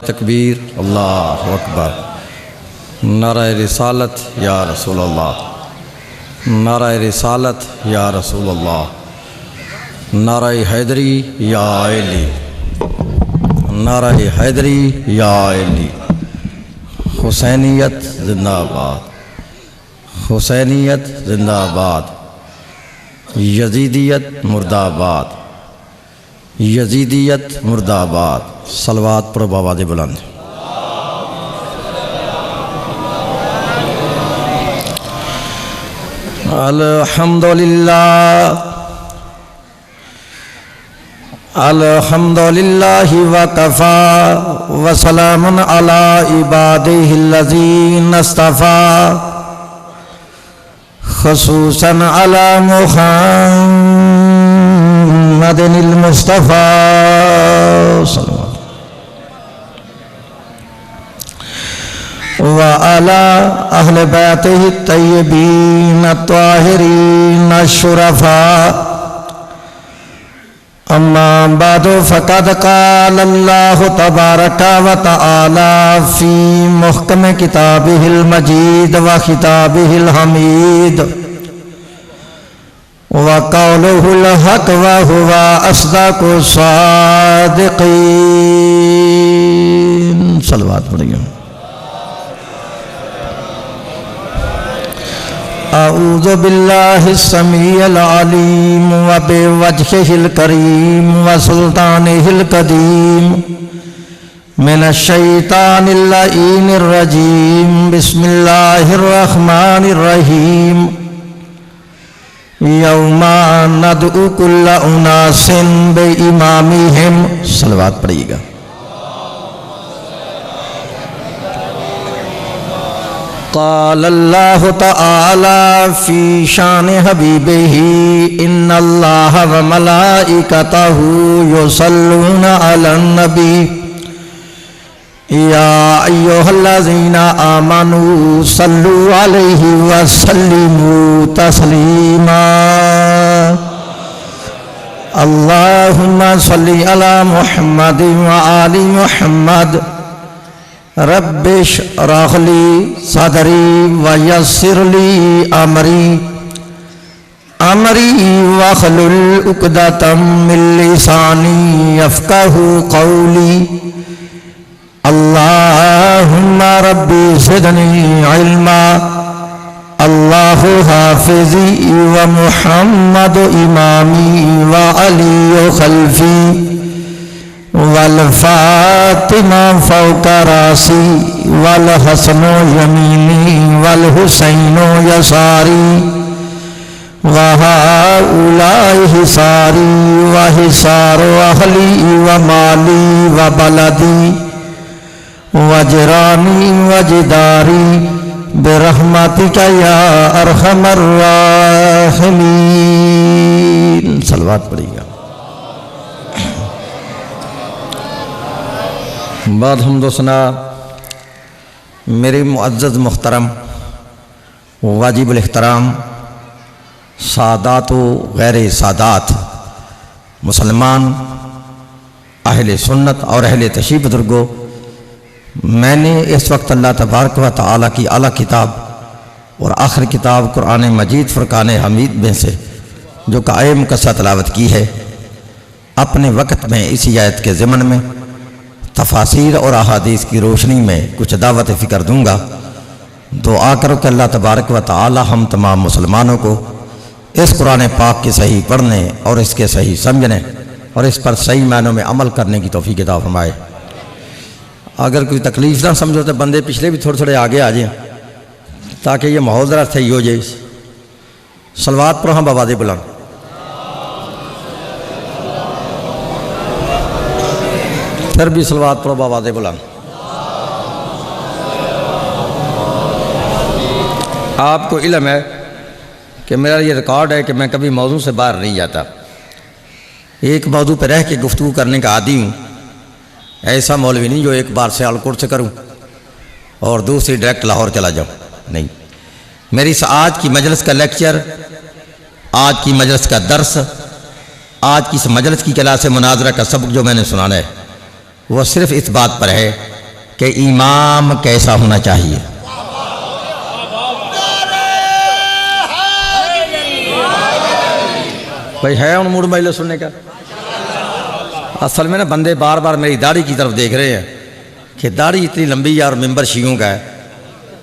तकबीर अल्लाह अकबर। नारा रिसालत या रसूल अल्लाह, नारा रिसालत या रसूल अल्लाह, नारा हैदरी या अली, नारा हैदरी या अली। हुसैनियत जिंदाबाद, हुसैनियत जिंदाबाद, यजीदियत मुर्दाबाद, यजीदियत मुर्दाबाद। सलवात पर बावाज़ बुलंद। अल्हम्दुलिल्लाह, अल्हम्दुलिल्लाहि व कफ़ा व सलामुन अला इबादिहिल्लज़ीना इस्तफ़ा खुसूसन अला मुहम्मदिनिल मुस्तफ़ा व अला अहले बैतिहि तय्यबीन अत्ताहिरीन अश्शुरफा। अम्मा बादु फ़क़द क़ाल अल्लाहु तबारक व तआला फ़ी मुहकम किताबिहिल मजीद व खिताबिहिल हमीद व क़ौलुहुल हक़ व हुवा अस्दक़ुस सादिक़ीन। सलवात पढ़िए। अऊज़ु बिल्लाहि समीइल अलीम व बिवजहिल करीम व सुल्तानिहिल कदीम मिनश शैतानिर लईनिर रजीम। बिस्मिल्लाहिर रहमानिर रहीम। यौमा नदउ कुल्ला उनासिन बिइमामिहिम। सलवात पढ़िएगा। क़ाल अल्लाहु तआला फ़ी शान हबीबिही इन्नल्लाह व मलाइकतहु युसल्लूना अलन नबी या अय्युहल्लज़ीना आमनू सल्लू अलैहि व सल्लिमू तस्लीमा। अल्लाहुम्मा सल्लि अला मुहम्मद व आलि मुहम्मद। रब्बिश्रह ली सदरी व यस्सिर ली अमरी अमरी वहलुल उक़दतम मिन लिसानी यफ़क़हू क़ौली। अल्लाहुम्मा रब्बी ज़िदनी इल्मा। अल्लाहु हाफ़िज़ी व मुहम्मद इमामी व अली खल्फ़ी वल फ़ातिमा फ़ौक़ा रासी वल हसनो यमीनी वल हुसैनो यसारी व हाउलाइ हिसारी व हिसारो अहली व माली व बलदी वजरानी वजदारी बिरहमतिका या अरहमर राहिमीन। सलवात पढ़िएगा। बाद हमदोसना मेरे मुअज़्ज़ज़ मुहतरम वाजिबुल एहतराम सादात व गैर सादात मुसलमान अहले सुन्नत और अहले तशरीफ़ बुज़ुर्गों, मैंने इस वक्त अल्लाह तबारक व तआला की आला किताब और आखिरी किताब कुरान मजीद फ़ुरक़ान हमीद में से जो कायम कसा तलावत की है, अपने वक़्त में इसी आयत के ज़िमन में तफासीर और अहादीस की रोशनी में कुछ दावत फ़िक्र दूँगा। दुआ करो कि अल्लाह तबारक व तआला हम तमाम मुसलमानों को इस कुरान पाक के सही पढ़ने और इसके सही समझने और इस पर सही मायनों में अमल करने की तौफ़ीक़ अता फरमाए। अगर कोई तकलीफ़ ना समझो तो बंदे पिछले भी थोड़े थोड़े आगे आ जाएँ ताकि ये माहौल ज़रा सही हो जाए। सलवात पर हम बावाज़ बुलंद। फिर भी सलवात पर बावाज़ बुलंद। आपको इल्म है कि मेरा ये रिकॉर्ड है कि मैं कभी मौजू से बाहर नहीं जाता। एक मौजू पर रह के गुफ्तगू करने का आदी हूँ। ऐसा मौलवी नहीं जो एक बार सियालकोट से करूँ और दूसरी डायरेक्ट लाहौर चला जाऊँ, नहीं। मेरी आज की मजलिस का लेक्चर, आज की मजलिस का दर्स, आज की इस मजलिस की क्लास मुनाजरा का सबक जो मैंने सुनाना है वो सिर्फ इस बात पर है कि इमाम कैसा होना चाहिए। भाई है उन मूड महिला सुनने का। असल में ना बंदे बार बार मेरी दाढ़ी की तरफ देख रहे हैं कि दाढ़ी इतनी लंबी है और मिंबर शियों का है,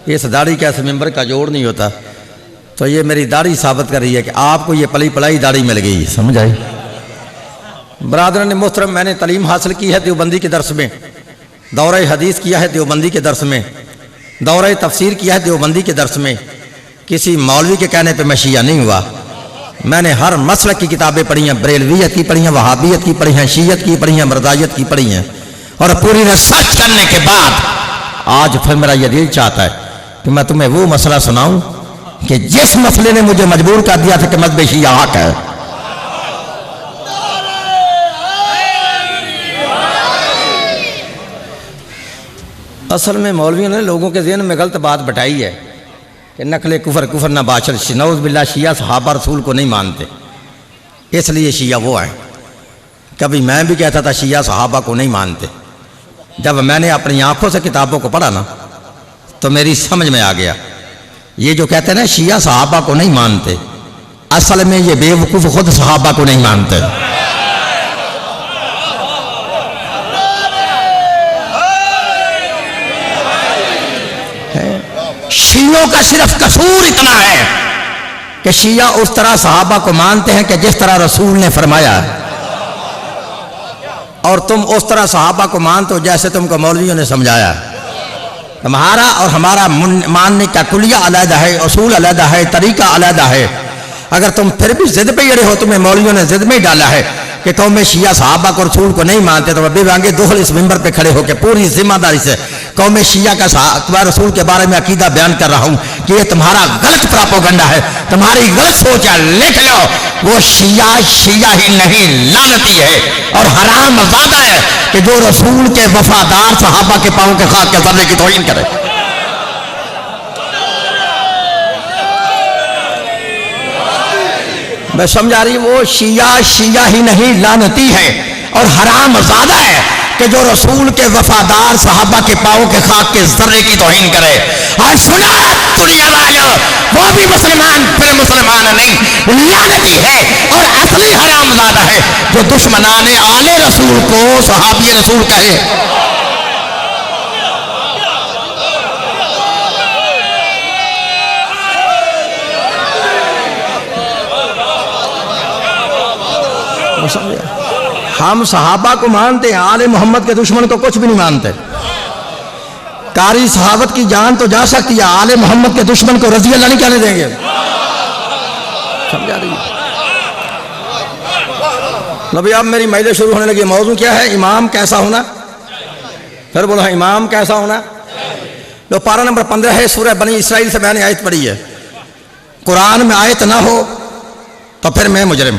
इस दाढ़ी का इस मिंबर का जोड़ नहीं होता। तो ये मेरी दाढ़ी साबित कर रही है कि आपको ये पली पलाई दाढ़ी मिल गई। समझ आई बरादरान मोहतरम, मैंने तालीम हासिल की है देवबंदी के दर्स में, दौरा हदीस किया है देवबंदी के दर्स में, दौरा तफसीर किया है देवबंदी के दर्स में। किसी मौलवी के कहने पे मैं शिया नहीं हुआ। मैंने हर मसलक की किताबें पढ़ी हैं, बरेलवियत की पढ़ी हैं, वहाबियत की पढ़ी हैं, शीयत की पढ़ी हैं, मरदायत की पढ़ी हैं, और पूरी रिसर्च करने के बाद आज फिर मेरा ये दिल चाहता है कि मैं तुम्हें वो मसला सुनाऊं कि जिस मसले ने मुझे मजबूर कर दिया था कि मज़हब शिया हक है। असल में मौलवियों ने लोगों के ज़हन में गलत बात बैठाई है कि नकले कुफर कुफर न बाशर, नौज़ बिल्लाह शिया सहाबा रसूल को नहीं मानते, इसलिए शिया वो हैं। कभी मैं भी कहता था शिया सहाबा को नहीं मानते। जब मैंने अपनी आंखों से किताबों को पढ़ा ना तो मेरी समझ में आ गया, ये जो कहते हैं ना शिया सहाबा को नहीं मानते, असल में ये बेवकूफ़ खुद सहाबा को नहीं मानते। शियों का सिर्फ कसूर इतना है कि शिया उस तरह सहाबा को मानते हैं कि जिस तरह रसूल ने फरमाया, और तुम उस तरह सहाबा को मानते हो जैसे तुमको मौलवियों ने समझाया। तुम्हारा और हमारा मानने का कुलिया अलग है, उसूल अलग है, तरीका अलग है। अगर तुम फिर भी जिद पे अड़े हो, तुम्हें मौलवियों ने जिद में डाला है कि कौम शिया सहाबा को रसूल को नहीं मानते, तो बेवांगे दोहल इस मिंबर पे खड़े होकर पूरी जिम्मेदारी से कौम शिया का सहाबा रसूल के बारे में अकीदा बयान कर रहा हूँ कि ये तुम्हारा गलत प्रोपेगेंडा है, तुम्हारी गलत सोच है। लिख लो, वो शिया शिया ही नहीं लानती है और हराम ज़ादा है कि जो रसूल के वफादार सहाबा के पाँव के खाक के जर्रे की तौहीन करे। मैं समझा रही, वो शिया शिया ही नहीं लानती है और हराम ज़ादा है कि जो रसूल के वफादार सहाबा के पाँव के खाक के जर्रे की तौहीन करे। और सुना दुनिया वालों, वो भी मुसलमान फिर मुसलमान नहीं, लानती है और असली हराम ज़ादा है जो दुश्मनाने आले रसूल को सहाबी रसूल कहे। हम सहाबा को मानते हैं, आले मोहम्मद के दुश्मन को कुछ भी नहीं मानते। कारी सहाबत की जान तो जा सकती है, आले मोहम्मद के दुश्मन को रज़ी अल्लाह नहीं कहने देंगे। समझा रही है? लो भाई, अब मेरी महिला शुरू होने लगी। मौजू क्या है? इमाम कैसा होना। फिर बोलो इमाम कैसा होना। लो, पारा नंबर 15 है, सूरह बनी इसराइल से मैंने आयत पढ़ी है। कुरान में आयत ना हो तो फिर मैं मुजरिम,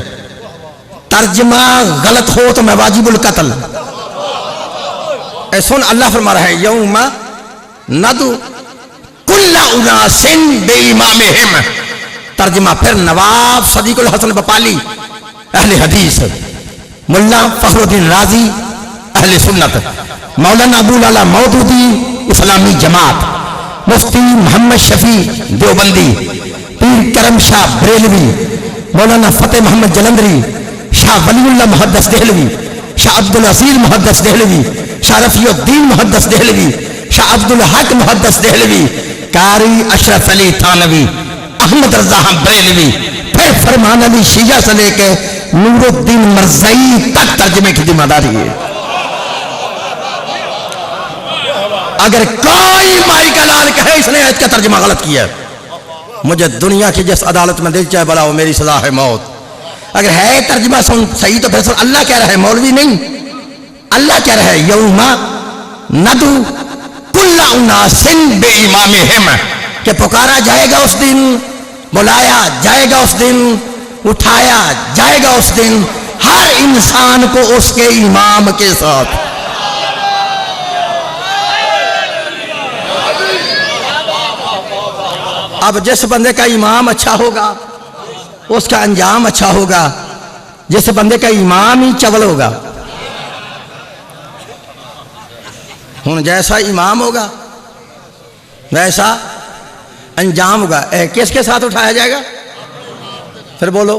तर्जमा गलत हो तो मैं वाजिबुल कत्ल। सुन, अल्लाह फरमा रहा है यौमा नदु कुल्ला उनासिन बेइमामिहिम। तर्जमा फिर नवाब सदीकुल हसन बपाली अहले हदीस, मुल्ला फखरुद्दीन राजी अहले सुन्नत, मौलाना अबुल आला मौदूदी इस्लामी जमात, मुफ्ती मोहम्मद शफी देवबंदी, पीर करम शाह बरेलवी, मौलाना फतेह मोहम्मद जलंधरी, शाह वलीउल्लाह मुहद्दिस देहलवी, शाह अब्दुल अजीज मुहद्दिस देहलवी, शाह रफीउद्दीन मुहद्दिस देहलवी, शाह अब्दुल हक मुहद्दिस देहलवी, कारी अशरफ अली थानवी, अहमद रज़ा बरेलवी, फिर फरमान अली शिया से लेके नूरुद्दीन मरज़ई तक तर्जमे की जिम्मेदारी है। अगर कोई माई का लाल कहे इसने इसका तर्जमा गलत किया, मुझे दुनिया की जिस अदालत में दिल चाहे बुलाओ, मेरी सजा है मौत। अगर है तर्जमा सुन सही तो फिर सुन, अल्लाह कह रहा है, मौलवी नहीं। अल्लाह कह रहा है यौमा नदु कुल्ला उनासिन बेइमामिहिम, कि पुकारा जाएगा उस दिन, बुलाया जाएगा उस दिन, उठाया जाएगा उस दिन हर इंसान को उसके इमाम के साथ। अब जिस बंदे का इमाम अच्छा होगा उसका अंजाम अच्छा होगा, जिस बंदे का इमाम ही चवल होगा। हूँ जैसा इमाम होगा वैसा अंजाम होगा। किसके साथ उठाया जाएगा? फिर बोलो,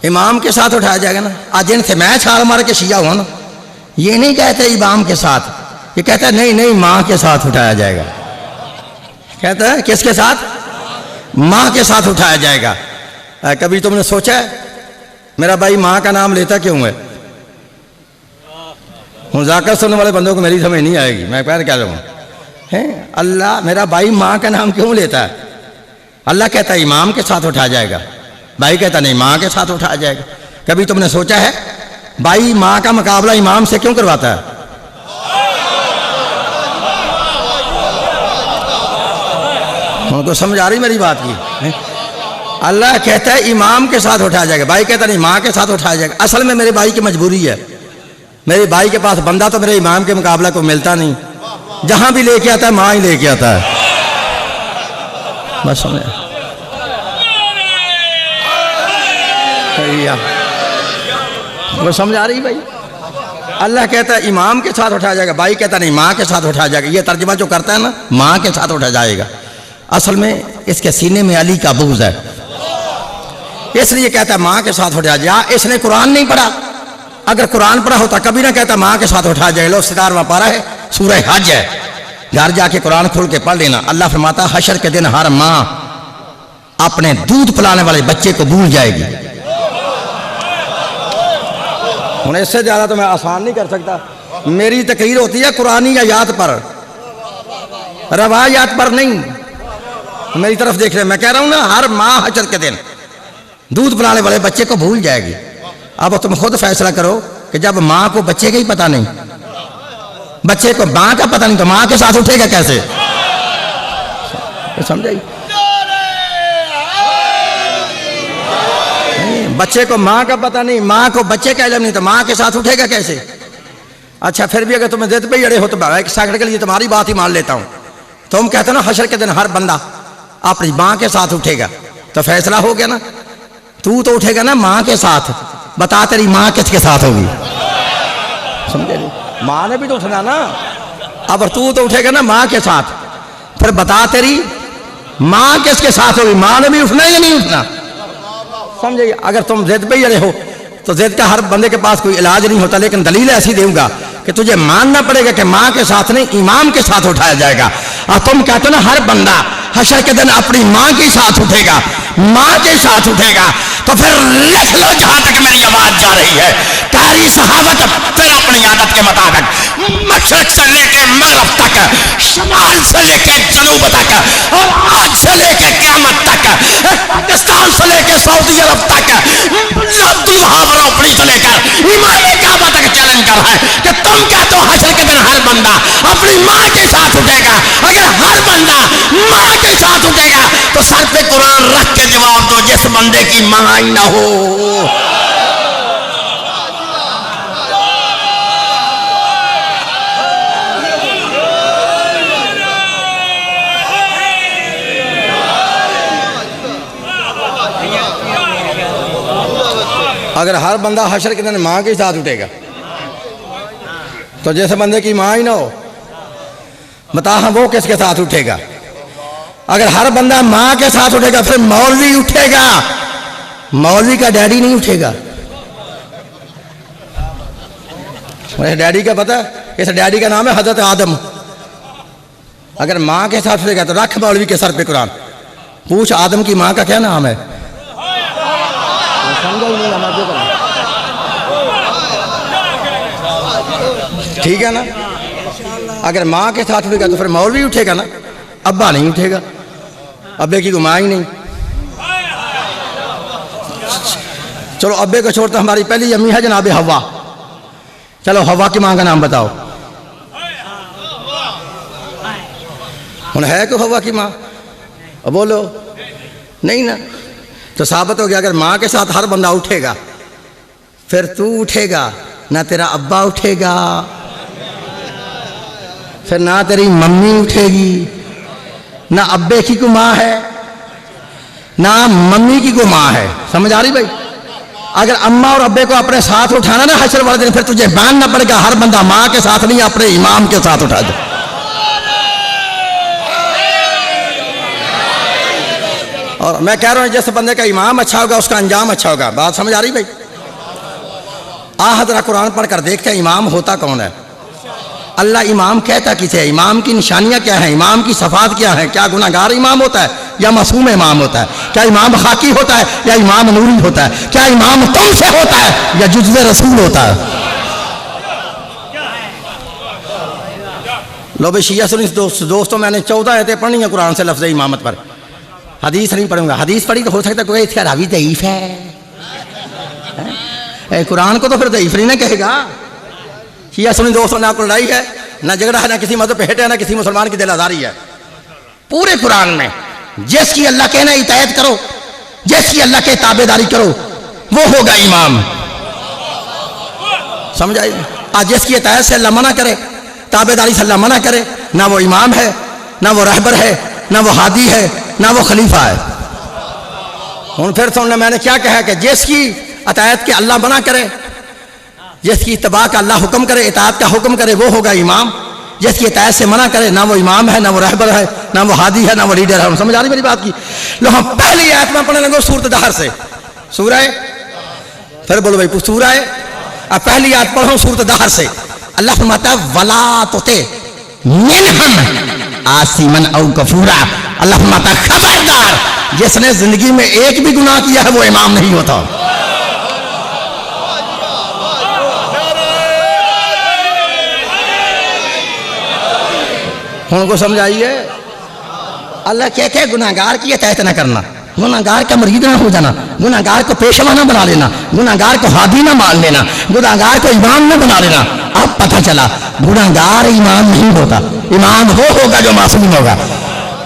इमाम के साथ उठाया जाएगा ना। आज इनसे मैं छाल मार के शिया हुआ ना, ये नहीं कहते इमाम के साथ, ये कहता है नहीं नहीं माँ के साथ उठाया जाएगा। कहता है किसके साथ? माँ के साथ उठाया जाएगा। कभी तुमने सोचा है मेरा भाई माँ का नाम लेता क्यों है? मुज़ाकर सुनने वाले बंदों को मेरी समझ नहीं आएगी, मैं कह रहा हूँ हैं अल्लाह मेरा भाई माँ का नाम क्यों लेता है? अल्लाह कहता है इमाम के साथ उठाया जाएगा, भाई कहता नहीं माँ के साथ उठाया जाएगा। कभी तुमने सोचा है भाई माँ का मुकाबला इमाम से क्यों करवाता है? उनको समझ आ रही मेरी बात की? अल्लाह कहता है इमाम के साथ उठाया जाएगा, भाई कहता नहीं माँ के साथ उठाया जाएगा। असल में मेरे भाई की मजबूरी है, मेरे भाई के पास बंदा तो मेरे इमाम के मुकाबला को मिलता नहीं, जहां भी लेके आता है माँ ही लेके आता है। बस समझ वो समझ आ रही भाई? अल्लाह कहता है इमाम के साथ उठाया जाएगा, भाई कहता नहीं माँ के साथ उठाया जाएगा। ये तर्जुमा जो करता है ना माँ के साथ उठाया जाएगा, असल में इसके सीने में अली का बुग़्ज़ है, इसलिए कहता है माँ के साथ उठाया जाए। इसने कुरान नहीं पढ़ा, अगर कुरान पढ़ा होता कभी ना कहता माँ के साथ उठाया जाए। लो 17वां पारा है, सूरह हज है, घर जाके कुरान खोल के पढ़ लेना। अल्लाह फरमाता हशर के दिन हर माँ अपने दूध पिलाने वाले बच्चे को भूल जाएगी। उन्हें इससे ज्यादा तो मैं आसान नहीं कर सकता। मेरी तकरीर होती है कुरानी आयात पर, रवायात पर नहीं। मेरी तरफ देख रहे, मैं कह रहा हूं ना हर माँ हशर के दिन दूध पिलाने वाले बच्चे को भूल जाएगी। अब तुम खुद फैसला करो कि जब माँ को बच्चे का ही पता नहीं, बच्चे को माँ का पता नहीं, तो माँ के साथ उठेगा कैसे? समझाइए, बच्चे को माँ का पता नहीं, माँ को बच्चे का इल्म नहीं, तो माँ के साथ उठेगा कैसे? अच्छा फिर भी अगर तुम्हें जिद पे अड़े हो तो एक सेकंड के लिए तुम्हारी बात ही मान लेता हूं। तुम कहते हो ना हशर के दिन हर बंदा अपनी माँ के साथ उठेगा, तो फैसला हो गया ना। तू तो उठेगा ना माँ के साथ, बता तेरी माँ किसके साथ होगी? समझे? माँ ने भी तो उठना ना। अब तू तो उठेगा ना माँ के साथ, फिर बता तेरी माँ किसके साथ होगी? माँ ने भी उठना या नहीं उठना? समझे? अगर तुम जिद पे ही अड़े हो तो जिद का हर बंदे के पास कोई इलाज नहीं होता, लेकिन दलील ऐसी दूंगा कि तुझे मानना पड़ेगा कि माँ के साथ नहीं इमाम के साथ उठाया जाएगा। और तुम कहते हो ना हर बंदा हशर के दिन अपनी माँ के साथ उठेगा, माँ के साथ उठेगा, तो फिर लिख लो जहां तक मेरी आवाज जा रही है, कारी सहाबत फिर अपनी आदत के मुताबिक मशरक से लेके मगरब तक, शमाल से लेके जनूब तक, और आज से लेके क़यामत तक, पाकिस्तान से लेके सऊदी अरब तक, अब्दुल वहाब रोपड़ी से लेकर इमाम काबा तक चैलेंज कर रहा है कि तुम कहते हो हशर के दिन हर बंदा अपनी माँ के साथ उठेगा। अगर हर बंदा माँ के साथ उठेगा तो सर पे कुरान रख के जवाब दो जिस बंदे की माँ ही ना हो। अगर हर बंदा हशर के दिन माँ के साथ उठेगा तो जैसे बंदे की माँ ही ना हो, बता हम वो किसके साथ उठेगा? अगर हर बंदा माँ के साथ उठेगा फिर मौलवी उठेगा, मौलवी का डैडी नहीं उठेगा। मुझे डैडी का पता है, इस डैडी का नाम है हजरत आदम। अगर माँ के साथ उठेगा तो रख मौलवी के सर पे कुरान, पूछ आदम की माँ का क्या नाम है? ठीक है ना? अगर माँ के साथ उठेगा तो फिर मौलवी उठेगा ना, अब्बा नहीं उठेगा, अब्बे की माँ ही नहीं। चलो अब्बे को छोड़ता, हमारी पहली अम्मी है जनाब हवा। चलो हवा की माँ का नाम बताओ। है को हवा की माँ? बोलो नहीं ना, तो साबित हो गया अगर माँ के साथ हर बंदा उठेगा फिर तू उठेगा ना, तेरा अब्बा उठेगा, फिर ना तेरी मम्मी उठेगी, ना अब्बे की को माँ है ना मम्मी की को माँ है। समझ आ रही भाई? अगर अम्मा और अब्बे को अपने साथ उठाना ना हशर वाले दिन, फिर तुझे बांधना पड़ेगा हर बंदा माँ के साथ नहीं अपने इमाम के साथ उठा दे। और मैं कह रहा हूँ जिस बंदे का इमाम अच्छा होगा उसका अंजाम अच्छा होगा। बात समझ आ रही भाई? आहदरा कुरान पढ़कर देखते हैं इमाम होता कौन है। अल्लाह इमाम कहता किसे है, इमाम की निशानियां क्या हैं, इमाम की सफात क्या है, क्या गुनाहगार इमाम होता है या मासूम इमाम होता है, क्या इमाम खाकी होता है या इमाम नूरी होता है, क्या इमाम तुमसे होता है या जुज़्वे रसूल होता है। लो भाई शिया सुनी दोस्तों, मैंने 14 आयतें पढ़नी है कुरान से लफ्ज़ इमामत पर, हदीस नहीं पढ़ूंगा। हदीस पढ़ी तो हो सकता है कोई इसका रावी दईफ है, कुरान को तो फिर दईफ नहीं ना कहेगा। शिया सुनी दोस्तों, ना कोई लड़ाई है, ना झगड़ा है, ना किसी मजहब पे हेट है, ना किसी मुसलमान की दिलादारी है। पूरे कुरान में जिसकी अल्लाह के ना इतायत करो, जिसकी अल्लाह के ताबेदारी करो, वो होगा इमाम। समझ आई? आज जिसकी इतायत से अल्लाह मना करे, ताबेदारी से अल्लाह मना करे, ना वो इमाम है, ना वो रहबर है, ना वो हादी है, ना वो खलीफा है। हूँ फिर सुनना मैंने क्या कहा कि जिसकी इतायत के अल्लाह मना करे, जिसकी इत्तबा का अल्लाह हुक्म करे, इताअत का हुक्म करे, वो होगा इमाम। जिसकी इताअत से मना करे, ना वो इमाम है, ना वो रहबर है, ना वो हादी है, ना वो लीडर है। समझ आ रही मेरी बात की? लो हम पहली आयत में पढ़ने लगो सूरत दहर से, सूरह, फिर बोलो भाई सूरह, अब पहली आयत पढ़ो सूरत दहर से। अल्लाह फरमाता है वला तुति मिनहुम आसिमन औ गफूरा। अल्लाह फरमाता है खबरदार, जिसने जिंदगी में एक भी गुनाह किया है वो इमाम नहीं होता। उनको समझाइए। अल्लाह कहते हैं गुनाहगार की इताअत न करना, गुनाहगार का मुरीद ना हो जाना, गुनाहगार को पेशवा ना बना लेना, गुनाहगार को हादी ना मान लेना, गुनाहगार को इमाम ना बना लेना। अब पता चला गुनाहगार इमाम नहीं होता, इमाम वो होगा जो मासूम होगा,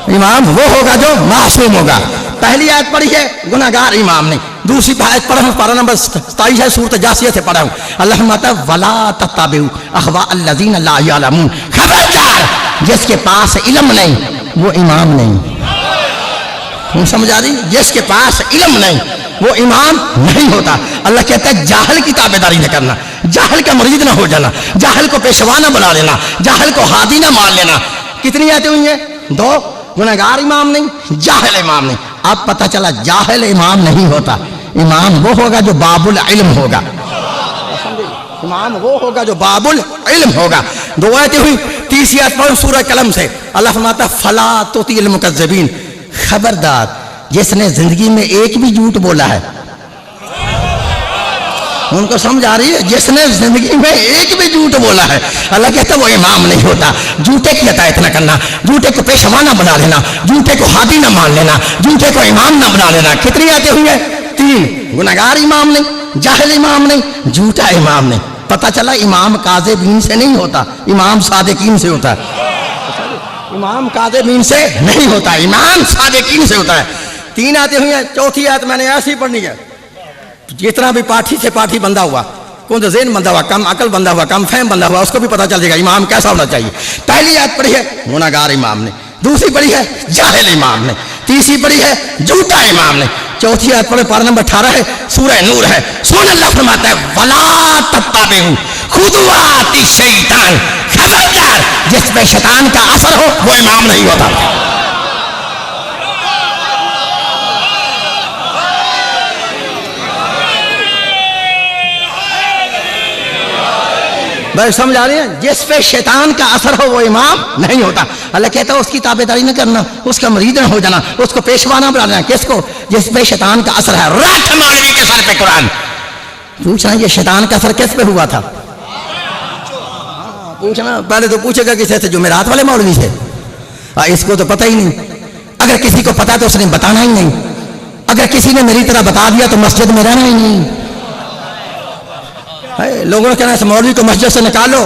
इमाम वो होगा जो मासूम होगा। पहली आयत पढ़ी है गुनाहगार इमाम नहीं, दूसरी आयत पढ़ा हूँ पारा नंबर 27 है सूरत जासिया से पढ़ा हूँ। अल्लाह फरमाता वला तत्ताबिउ अहवा अल्लज़ीना ला यअलमून। खबरदार, जिसके पास इल्म नहीं वो इमाम नहीं। समझ आ रही? जिसके पास इल्म नहीं वो इमाम नहीं होता। अल्लाह कहता है जाहल की ताबेदारी न करना, जाहल का मुरीद ना हो जाना, जाहल को पेशवा ना बना लेना, जाहल को हादी ना मान लेना। कितनी आयतें हुई हैं? 2। गुनाहगार इमाम नहीं, जाहल इमाम नहीं। अब पता चला जाहल इमाम नहीं होता, इमाम वो होगा जो बाबुल इल्म होगा, इमाम वो होगा जो बाबुल इल्म होगा। 2 आयतें हुई। तीसरी आयत पढ़ो सूरह कलम से। अल्लाह फरमाता फला तुतिल मुकज़्ज़बीन। खबरदार, जिसने जिंदगी में एक भी झूठ बोला है, उनको समझ आ रही है? जिसने जिंदगी में एक भी झूठ बोला है, अल्लाह कहता है वो इमाम नहीं होता। झूठे की इताअत न करना, झूठे को पेशवा ना बना लेना, झूठे को हादी ना मान लेना, झूठे को इमाम ना बना लेना। कितनी आयतें हुई है? 3। गुनाहगार इमाम नहीं, जाहिल इमाम नहीं, झूठा इमाम नहीं। पता चला इमाम काज़िबीन से नहीं होता, इमाम सादिकीन से होता है। इमाम काज़िबीन से नहीं होता, इमाम सादिकीन से होता है। 3 आयतें हुई हैं। चौथी आयत मैंने ऐसी पढ़नी है, जितना भी पाठी से पाठी बंदा हुआ, कौन सा ज़हन बंदा हुआ, कम अकल बंदा हुआ, कम फहम बंदा हुआ, उसको भी पता चल जाएगा इमाम कैसा होना चाहिए। पहली आयत पढ़ी है गुनाहगार इमाम ने, दूसरी पढ़ी है जाहिल इमाम ने, तीसरी पढ़ी है झूठा इमाम ने, चौथी आयत पढ़े पारा नंबर 18 है सूरह नूर है। सुन अल्लाह फरमाता है वला तत्ताबिउ खुदवाति शैतान। खबरदार, जिस पे शैतान का असर हो वो इमाम नहीं होता। भाई समझ आ रही है? जिस पे शैतान का असर हो वो इमाम नहीं होता। अल्लाह कहता है उसकी ताबेदारी न करना, उसका मुरीद न हो जाना, उसको पेशवा ना बना लेना। किसको? जिस पे शैतान का असर है। रख मौलवी के सर पे कुरान। पूछना ये शैतान का असर किस पे हुआ था? पूछना पहले तो पूछेगा किसे से? जुमेरात वाले मौलवी से। इसको तो पता ही नहीं। अगर किसी को पता तो उसने बताना ही नहीं। अगर किसी ने मेरी तरह बता दिया तो मस्जिद में रहना ही नहीं। लोगों ने कहना मौलवी को मस्जिद से निकालो,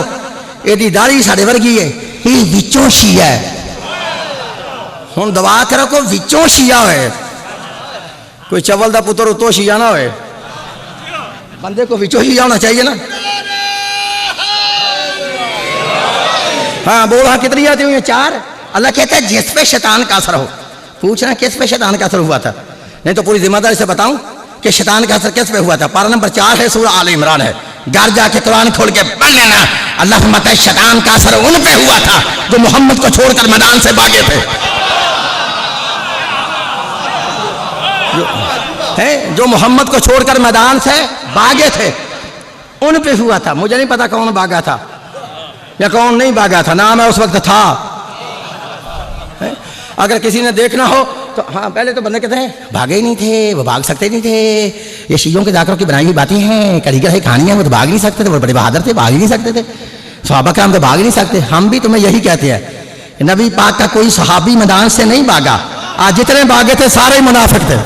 यदि दाढ़ी साढ़े वर्गी है, ये विचों शिया है। हुण दवा करो को विचों शिया है, कोई चवल दा पुत्र उतो शिया ना होए, बंदे को विचों शिया होना चाहिए ना। हाँ बोल, हाँ कितनी आती हुई है? 4। अल्लाह कहता है जिस पे शैतान का असर हो। पूछना किस पे शैतान का असर हुआ था? नहीं तो पूरी जिम्मेदारी से बताऊं कि शैतान का असर किस पे हुआ था। पारा नंबर 4 है, सूरह आल इमरान है। घर जाके कुरान खोल के पढ़ लेना। अल्लाह फरमाता है शैतान का असर उन पे हुआ था जो मोहम्मद को छोड़कर मैदान से भागे थे। जो मोहम्मद को छोड़कर मैदान से भागे थे उन पे हुआ था। मुझे नहीं पता कौन भागा था या कौन नहीं भागा था, नाम है उस वक्त था। अगर किसी ने देखना हो तो हाँ, पहले तो बंदे कहते हैं भागे ही नहीं थे, वो भाग सकते नहीं थे, ये शीयों के जाकरों की बनाई हुई बातें हैं, कारीगर है कहानियां, वो तो भाग नहीं सकते थे, वो बड़े बहादुर थे, भाग ही नहीं सकते थे। सहाबा हम तो भाग नहीं सकते। हम भी तुम्हें यही कहते हैं, नबी पाक का कोई सहाबी मैदान से नहीं भागा। आज जितने भागे थे सारे मुनाफिक थे।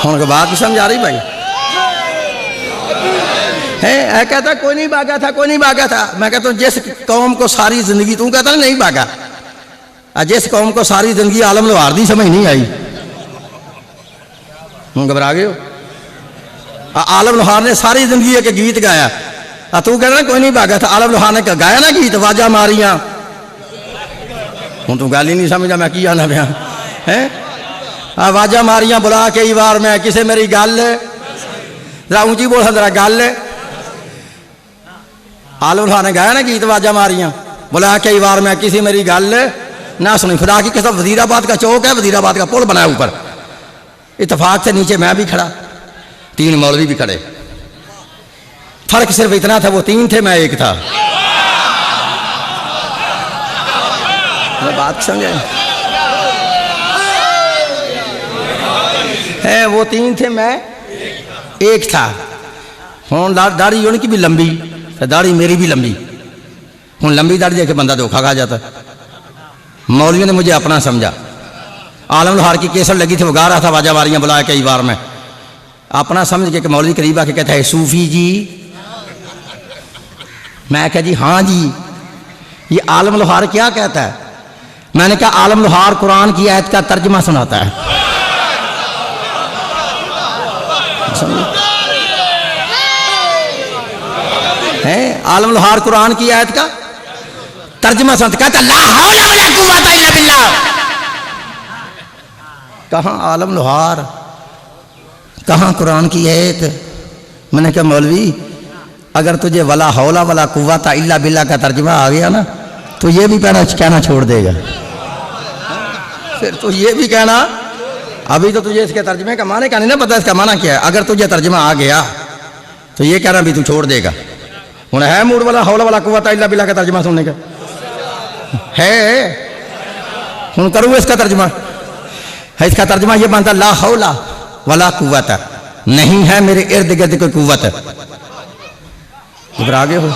उनको बात समझ आ रही भाई है? कहता कोई नहीं भागा था, कोई नहीं भागा था। मैं कहता हूँ जिस कौम को सारी जिंदगी, तू कहता नहीं भागा, जिस कौम को सारी जिंदगी आलम लोहार दी समझ नहीं आई, घबरा गए हो। आलम लोहार ने सारी जिंदगी एक गीत गाया, तू कहना कोई नहीं भागा था। आलम लोहार ने गाया ना गीत, वाजा मारिया, हूँ तू गल ही नहीं समझा मैं की आना पाया है। आवाजा मारिया बुला कई बार मैं, किसे मेरी गल जरा ऊंची बोल, जरा गल। आलम लोहार ने गाया ना गीत, वाजा मारिया बुला कई बार मैं, किसी मेरी गल ना सुनी। खुदा की कसम, वजीराबाद का चौक है, वजीराबाद का पुल बनाया ऊपर, इत्तेफाक से नीचे मैं भी खड़ा, 3 मौलवी भी खड़े। फर्क सिर्फ इतना था, वो 3 थे, मैं 1 था। बात समझे है? वो 3 थे, मैं 1 था। हूँ दाढ़ी उनकी भी लंबी, दाढ़ी मेरी भी लंबी। हूँ लंबी दाढ़ी देख के बंदा धोखा खा जाता। मौलवियों ने मुझे अपना समझा। आलम लोहार की केसर लगी थी, वो गा रहा था वाजा वारियाँ बुलाया कई बार मैं, अपना समझ के मौलवी करीब आके कहता है सूफी जी। मैं कहा जी हाँ जी, ये आलम लोहार क्या कहता है? मैंने कहा आलम लोहार कुरान की आयत का तर्जमा सुनाता है। आलम लोहार कुरान की आयत का तर्जमा सुनता, कहता ला हौला वला कुव्वता इल्ला बिल्लाह। कहाँ आलम लोहार, कहाँ कुरान की आयत? मैंने कहा मौलवी अगर तुझे वला हौला वला कुव्वता इल्ला बिल्लाह का तर्जमा आ गया ना तो ये भी कहना छोड़ देगा। फिर तो ये भी कहना, अभी तो तुझे इसके तर्जमे का माने का नहीं ना पता, इसका माना क्या है। अगर तुझे तर्जमा आ गया तो ये कहना भी तू छोड़ देगा। हूँ है मूड वाला हौला वाला कुव्वता इल्ला बिल्लाह का तर्जमा सुनने का है? हूँ करूँ इसका तर्जमा है? इसका तर्जमा ये बनता ला हौला वला कुव्वता, नहीं है मेरे इर्द गिर्द कोई कुव्वत। घबरा गए हो?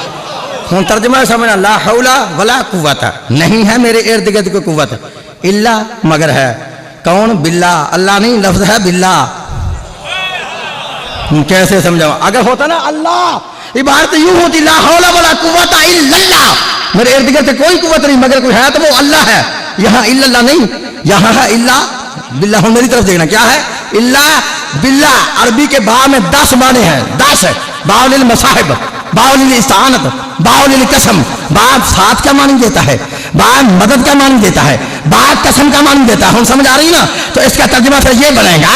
हूँ तर्जमा समझना, ला हौला वला कुव्वता, नहीं है मेरे इर्द गिर्द कोई कुव्वत, इल्ला मगर है। कौन? बिल्ला, अल्लाह नहीं, लफ्ज है बिल्ला। कैसे समझाऊं? अगर होता ना अल्लाह, इबारत यूं होती ला हौला वला कुव्वता इल्लल्लाह, मेरे इर्द गिर्द कोई कुव्वत नहीं मगर कोई है तो वो अल्लाह है। यहाँ इल्लल्लाह नहीं, यहाँ है इल्ला बिल्ला। हूँ मेरी तरफ देखना, क्या है? इल्ला बिल्ला। अरबी के बा में 10 माने हैं, 10 है। बाउलिल मसाहिब, बाउलिल इस्तानत, बाउलिल कसम। बा साथ का मानी देता है, बा मदद का मानी देता है, बा कसम का मानी देता है। हम समझ आ रही ना? तो इसका तर्जुमा फिर ये बनेगा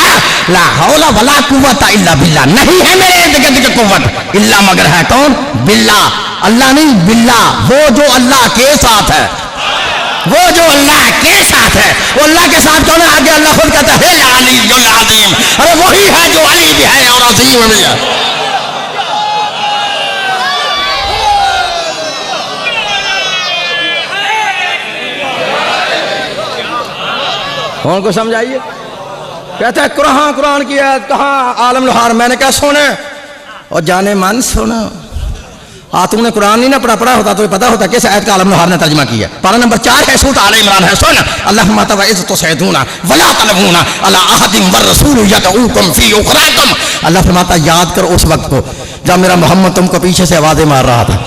ला हौला वला कुव्वता इल्ला बिल्ला, नहीं है मेरे इर्द गिर्द की कुव्वत इल्ला मगर है कौन? बिल्ला, अल्लाह नहीं बिल्ला। वो जो अल्लाह के साथ है, वो जो अल्लाह के साथ है, वो अल्लाह के साथ कौन है? आगे अल्लाह खुद कहता है अलीयुल अज़ीम। अरे वही है जो अली भी है और अज़ीम भी है। कौन को समझाइए? कहता है कुरान की आयत कहाँ? आलम लोहार। मैंने कहा सुने और जाने मन सुनो। तूने कुरान नहीं ना पढ़ा होता तो पता होता किस आयत का आलम लोहार ने तर्जमा किया। पारा नंबर 4 है, सूरह आल इमरान है। सुन, अल्लाहुम्मा तवइज़्ज़तु सैदूना वला तलबूना अला अहदिन वर रसूल यदऊकुम फी उखराकुम। अल्लाह फरमाता याद करो उस वक्त को जब मेरा मोहम्मद तुमको पीछे से आवाजें मार रहा था।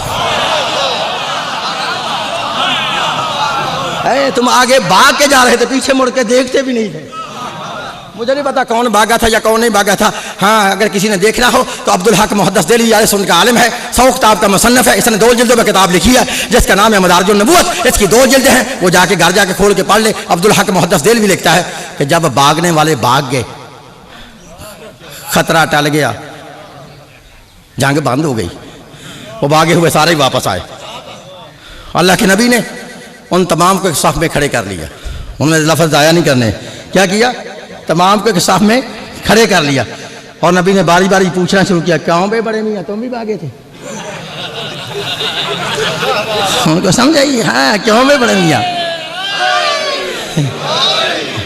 तुम आगे भाग के जा रहे थे, पीछे मुड़ के देखते भी नहीं थे। मुझे नहीं पता कौन भागा था या कौन नहीं भागा था। हाँ, अगर किसी ने देखना हो तो अब्दुल हक मुहद्दिस दिल्ली यार सुन का आलिम है, 100 किताब का मुसन्नफ है। इसने 2 जिल्दों में किताब लिखी है जिसका नाम है मदारिजुन नबुव्वत। इसकी 2 जिल्दें हैं, वो जाके घर जाके खोल के पढ़ ले। अब्दुल हक मुहद्दिस दिल्ली लिखता है कि जब भागने वाले भाग गए, खतरा टल गया, जंग बंद हो गई, वो भागे हुए सारे ही वापस आए। अल्लाह के नबी ने उन तमाम को एक साफ में खड़े कर लिया। उन्होंने लफ्ज़ आया नहीं करने, क्या किया, तमाम को एक साफ में खड़े कर लिया। और नबी ने बारी बारी पूछना शुरू किया, क्यों बे बड़े मियाँ तुम भी भागे थे? उनको समझ आई, हाँ क्यों बे बड़े मियाँ,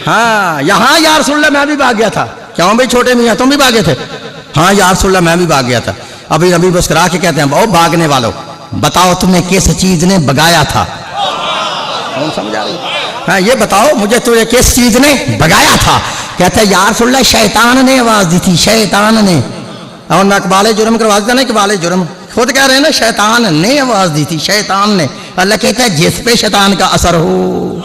हाँ यहाँ या रसूलल्लाह मैं भी भाग गया था। क्यों भाई छोटे मियाँ तुम भी भागे थे? हाँ या रसूलल्लाह मैं भी भाग गया था। अभी नबी मुस्कुरा के कहते हैं, ओ भागने वालों बताओ तुम्हें किस चीज ने भगाया था? समझा रही? हाँ ये बताओ मुझे तुझे किस चीज ने भगाया था? कहते हैं या रसूलल्लाह शैतान ने आवाज दी थी, शैतान ने। और ना कबाले जुर्म करवा देता, नहीं कबाले जुर्म, खुद कह रहे हैं ना शैतान ने आवाज दी थी, शैतान ने। अल्लाह कहता है जिस पे शैतान का असर हो,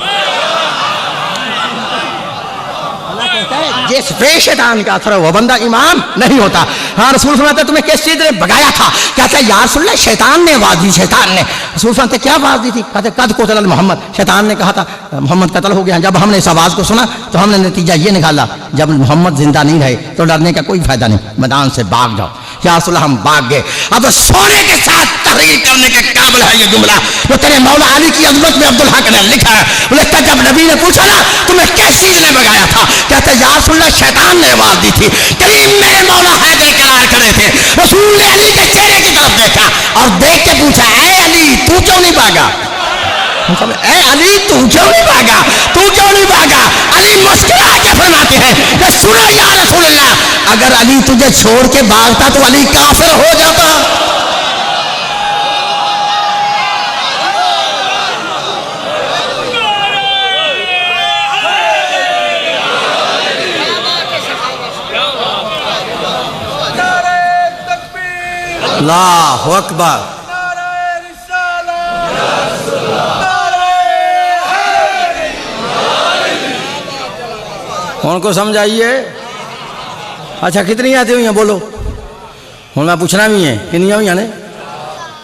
जिस पे शैतान का असर हो वो बंदा इमाम नहीं होता। हाँ रसूल फरमाते तुम्हें किस चीज ने भगाया था? कहता है या रसूलल्लाह शैतान ने आवाज दी, शैतान ने। रसूल फरमाते क्या आवाज दी थी? कहते कद कोतल मोहम्मद, शैतान ने कहा था मोहम्मद कत्ल हो गया। जब हमने इस आवाज को सुना तो हमने नतीजा ये निकाला, जब मोहम्मद जिंदा नहीं रहे तो डरने का कोई फायदा नहीं, मैदान से भाग जाओ। या रसूलल्लाह हम भाग गए। अब सोने के साथ तहरीर करने के काबिल है ये जुमला जो तेरे मौला अली की अजमत में अब्दुल हक ने लिखा है। बोले जब नबी ने पूछा ना तुम्हें किस चीज ने भगाया था? कहते या रसूलल्लाह शैतान ने आवाज दी थी। करीम मेरे मौला हैदर करार खड़े थे, रसूल ने अली के चेहरे की तरफ देखा और देख के पूछा, ऐ अली तू क्यों नहीं भागा? ऐ अली तू क्यों नहीं भागा? तू क्यों नहीं भागा? अली मुस्कुरा के फरमाते हैं कि सुनो या रसूलल्लाह, अगर अली तुझे छोड़ के भागता तो अली काफिर हो जाता। अल्लाहु अकबर। उनको समझाइए। अच्छा कितनी आती हुई हैं बोलो? हूँ मैं पूछना भी है कितनी हुई ने?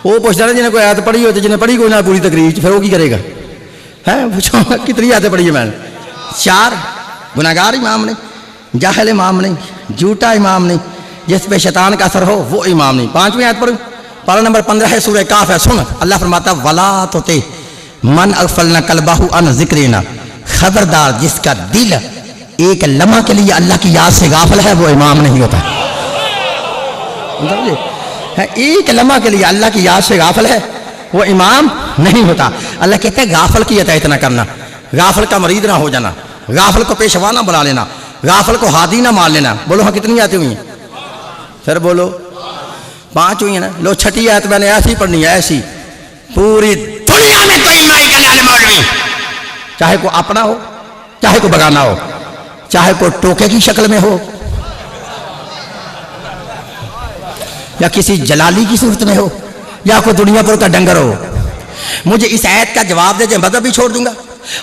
वो पूछता जिन्हें कोई आयत पढ़ी हो, जिन्हें पढ़ी कोई ना पूरी तकरीर, फिर वो की करेगा? है पूछो कितनी आयतें पढ़ी है मैंने? 4। गुनाहगार इमाम नहीं, जाहिल इमाम नहीं, झूठा इमाम नहीं, जिस पे शैतान का असर हो वो इमाम नहीं। 5वीं आयत पढ़ूँ, पारा नंबर 15 है, सूरह काफ है। सुन अल्लाह फरमाता वला तोते मन अगफलना कल्बाहु अन जिक्रिना, खबरदार जिसका दिल एक लम्हा के लिए अल्लाह की याद से गाफिल है वो इमाम नहीं होता है। एक लम्हा के लिए अल्लाह की याद से गाफिल है वो इमाम नहीं होता। अल्लाह कहते हैं गाफिल की अतायत ना करना, गाफिल का मरीद ना हो जाना, गाफिल को पेशवा ना बना लेना, गाफिल को हादी ना मान लेना। बोलो हाँ कितनी आती हुई हैं? फिर बोलो 5 हुई है ना। लो 6ठी आयत मैंने ऐसी पढ़नी है, ऐसी पूरी दुनिया में कोई माई का लाल मौलवी, चाहे को अपना हो चाहे को बगाना हो, चाहे को टोके की शक्ल में हो या किसी जलाली की सूरत में हो या कोई दुनिया पर का डंगर हो, मुझे इस आयत का जवाब दे, मदद भी छोड़ दूंगा,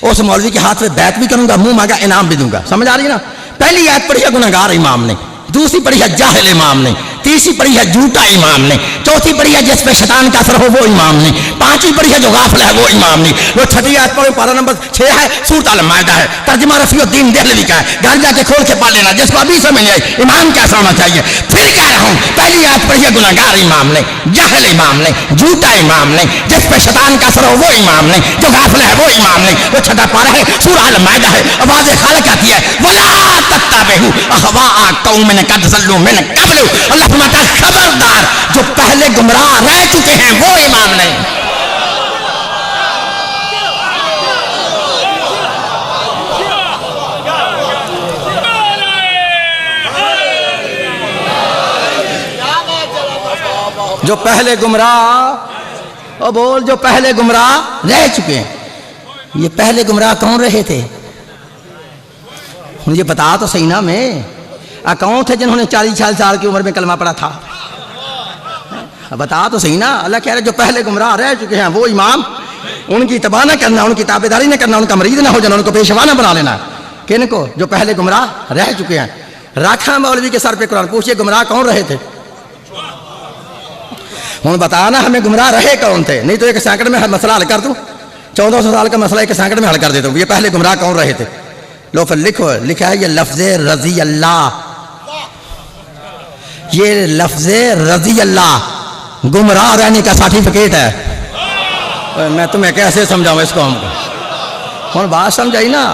उस मौलवी के हाथ में बैत भी करूंगा, मुंह मांगा इनाम भी दूंगा। समझ आ रही है ना? पहली आयत पढ़ी है गुनाहगार इमाम ने, दूसरी पढ़ी है जाहिल इमाम ने, तीसरी पढ़ी है झूठा इमाम ने, चौथी पढ़ी है जिस पे शैतान का असर हो वो इमाम ने, 5वीं पढ़ी है जो गाफिल है वो इमाम नहीं। वो 6ठी आयत पढ़ो, पारा नंबर 6 है, सूरत अल माइदा है, तर्जुमा रफीउद्दीन देहलवी का है, घर जाके खोल के पढ़ लेना, जिसको अभी समझ नहीं आई इमाम कैसा होना चाहिए। फिर कह रहा हूँ पहली आयत पढ़ी है गुनाहगार इमाम ने, जाहिल इमाम ने, झूठा इमाम ने, जिस पे शैतान का असर हो वो इमाम ने, जो गाफिल है वो इमाम नहीं। वो 6ठा पारा है, सूरह अल माइदा है, आवाज़ खालिक आती है वला तत्ताबिहु अहवा कौमिन कद ज़ल्लू मिन क़ब्लु। अल्लाह फरमाता है खबरदार जो पहले गुमराह रह चुके हैं वो इमाम नहीं। जो पहले गुमराह, और बोल जो पहले गुमराह रह चुके हैं। ये पहले गुमराह कौन रहे थे? मुझे बता तो सही ना, मैं कौन थे जिन्होंने 40 साल की उम्र में कलमा पढ़ा था? बता तो सही ना। अल्लाह कह रहे जो पहले गुमराह रह चुके हैं वो इमाम, उनकी इत्तबा ना करना, उनकी ताबेदारी ना करना, उनका मरीद ना हो जाना, उनको पेशवा ना बना लेना। किनको? जो पहले गुमराह रह चुके हैं। रखा मौलवी के सर पे कुरान, पूछिए गुमराह कौन रहे थे? हूँ बताना हमें गुमराह रहे कौन थे, नहीं तो एक सैकड़ में मसला हल कर दूँ। 1400 साल का मसला एक सैकड़ में हल कर देता हूँ। ये पहले गुमराह कौन रहे थे? लो फिर लिखो, लिखा है ये लफ्ज़ रज़ी अल्लाह, ये लफ्ज़ रज़ी अल्लाह गुमराह रहने का सर्टिफिकेट है। मैं तुम्हें कैसे समझाऊँ इसको? हमको हूँ बात समझाई ना।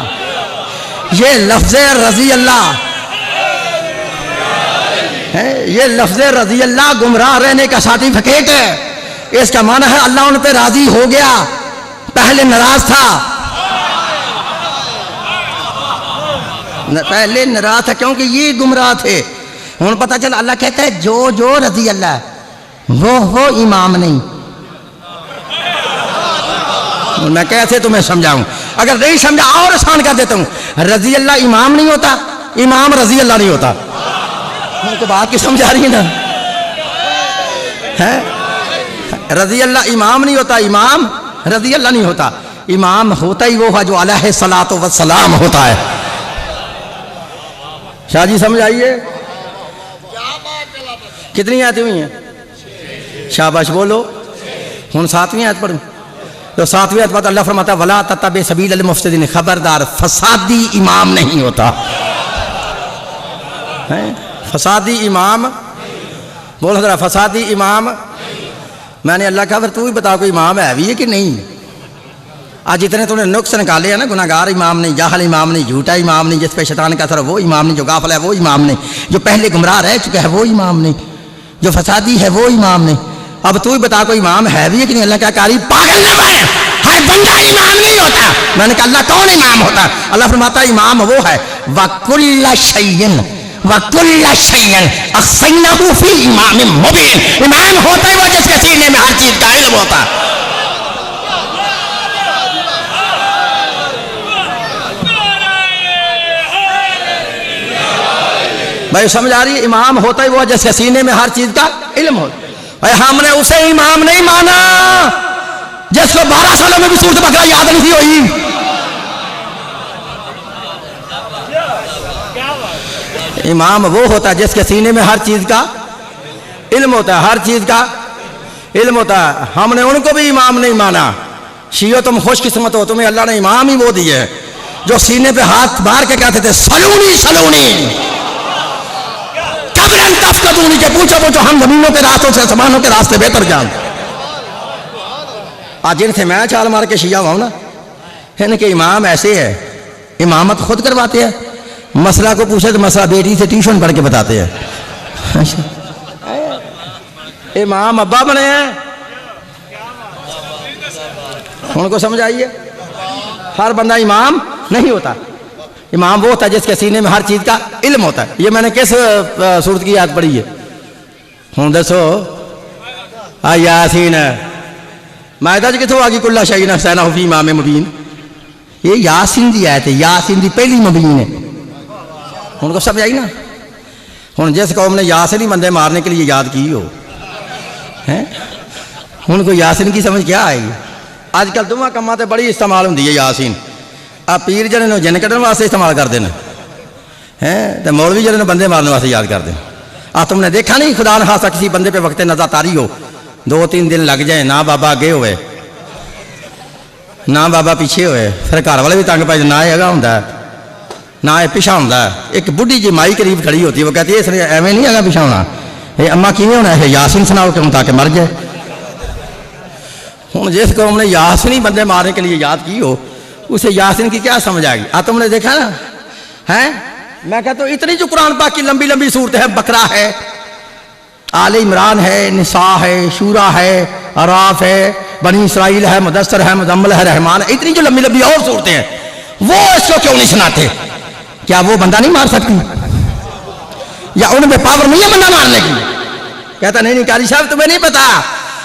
ये लफ्ज़ रज़ी अल्लाह है, ये लफ्ज़ रज़ी अल्लाह गुमराह रहने का सर्टिफिकेट है। इसका माना है अल्लाह उन पे राजी हो गया, पहले नाराज था, पहले नाराज था क्योंकि ये गुमराह थे। हूँ पता चला अल्लाह कहता है जो जो रज़ी अल्लाह वो इमाम नहीं। मैं कैसे तुम्हें समझाऊं? अगर नहीं समझा और आसान कर देता हूं। रज़ी अल्लाह इमाम नहीं होता, इमाम रज़ी अल्लाह नहीं होता। तो बात की समझ आ रही है ना? है रज़ी अल्लाह इमाम नहीं होता, इमाम रज़ी अल्लाह नहीं होता। इमाम होता ही वो है जो अलैहि सलातो व सलाम होता है। शाह जी समझ आइए। कितनी आयतें हुई हैं? शाबाश बोलो। हूँ 7वीं आयत पढ़ूं तो 7वीं आयत बाद अल्लाह फरमाता है वला तत्तबि सबीलल मुफ्सिदीन, खबरदार फसादी इमाम नहीं होता है। फसादी इमाम बोल जरा, फसादी इमाम। मैंने अल्लाह कहा फिर तू ही बता कोई इमाम है भी है कि नहीं? आज जितने तूने नुक्स निकाले हैं ना, गुनाहगार इमाम नहीं, जाहल इमाम नहीं, झूठा इमाम नहीं, जिस पे शैतान का असर वो इमाम नहीं, जो गाफिल है वो इमाम नहीं, जो पहले गुमराह रह चुका है वो इमाम नहीं, जो फसादी है वो इमाम नहीं। अब तू ही बता कोई इमाम है भी है कि नहीं? अल्लाह क्या कारी पागल ना बने, हर बंदा इमाम नहीं होता। मैंने कहा अल्लाह कौन इमाम होता? अल्लाह फरमाता इमाम वो है वकुल्ल शैइन वकुल्ल शैइन अहसैनाहु फी इमामिन मुबीन। इमाम होता है वो जिसके सीने में हर चीज का इल्म होता। भाई समझ आ रही है? इमाम होता ही वो जिसके सीने में हर चीज का इल्म होता। भाई हमने उसे इमाम नहीं माना जिसको 12 सालों में भी सूरत बकरा याद नहीं थी हुई। इमाम वो होता है जिसके सीने में हर चीज का इल्म होता है, हर चीज का इल्म होता है। हमने उनको भी इमाम नहीं माना। शियो तुम खुशकिस्मत हो, तुम्हें अल्लाह ने इमाम ही वो दिए जो सीने पे हाथ मार के कहते थे सलूनी सलूनी कदूनी के पूछो हम जमीनों के रास्तों से आसमानों के रास्ते बेहतर जान। आज जिनसे मैं चाल मार के शिया हुआ ना, इनके इमाम ऐसे है इमामत खुद करवाते हैं। मसला को पूछे तो मसला बेटी से ट्यूशन पढ़ के बताते हैं। इमाम अब्बा बने हैं। उनको समझ आइए, हर बंदा इमाम नहीं होता। इमाम वो होता है जिसके सीने में हर चीज का इल्म होता है। ये मैंने किस सूरत की याद पढ़ी है? हूँ दसो यासीन मायदा जी कितों आ गई कुल्ला शहीन हुसैन फी इमाम मुबीन। ये यासीन की आयत है, यासीन की पहली मुबीन है। उनको समझ आई ना? हूँ जिस कौम ने यासीन ही बंदे मारने के लिए याद की हो है, उनको यासीन की समझ क्या आएगी? आजकल दोवां कामां ते बड़ी इस्तेमाल होंदी है यासीन। आ पीर जने जिन कढ़ने वास्ते इस्तेमाल करते हैं हैं, तो मौलवी जने बंदे मारने वास्ते याद करते हैं। आ तुमने देखा नहीं खुदा न खासा किसी बंदे पे वक्त नज़र तारी हो, 2-3 दिन लग जाए, ना बाबा अगे होए ना बाबा पीछे होए, फिर घर वाले भी तंग पाए, ना ये अगा होंदा ना ये पिछा होंदा। एक बुढ़ी जी माई करीब खड़ी होती है, वो कहती है इसने एवं नहीं अगा पिछा होना, ये अम्मा किमें होना है, यासीन सुनाओ क्यों ताकि मर जाए। हूँ जिस कौम ने यासीन ही बंदे मारने के लिए याद की हो, उसे यासीन की क्या समझ आएगी? आ तुमने देखा ना है? मैं कहता हूँ इतनी जो कुरान पाक की लंबी लंबी सूरत है, बकरा है, आले इमरान है, निसा है, शूरा है, अराफ है, बनी इसराइल है, मुदस्सर है, मुजम्मल है, रहमान है, इतनी जो लंबी लंबी और सूरतें हैं, वो इसको क्यों नहीं सुनाते? क्या वो बंदा नहीं मार सकती? या उनमें पावर नहीं है बंदा मारने की? कहता नहीं कारी साहब तुम्हें नहीं पता,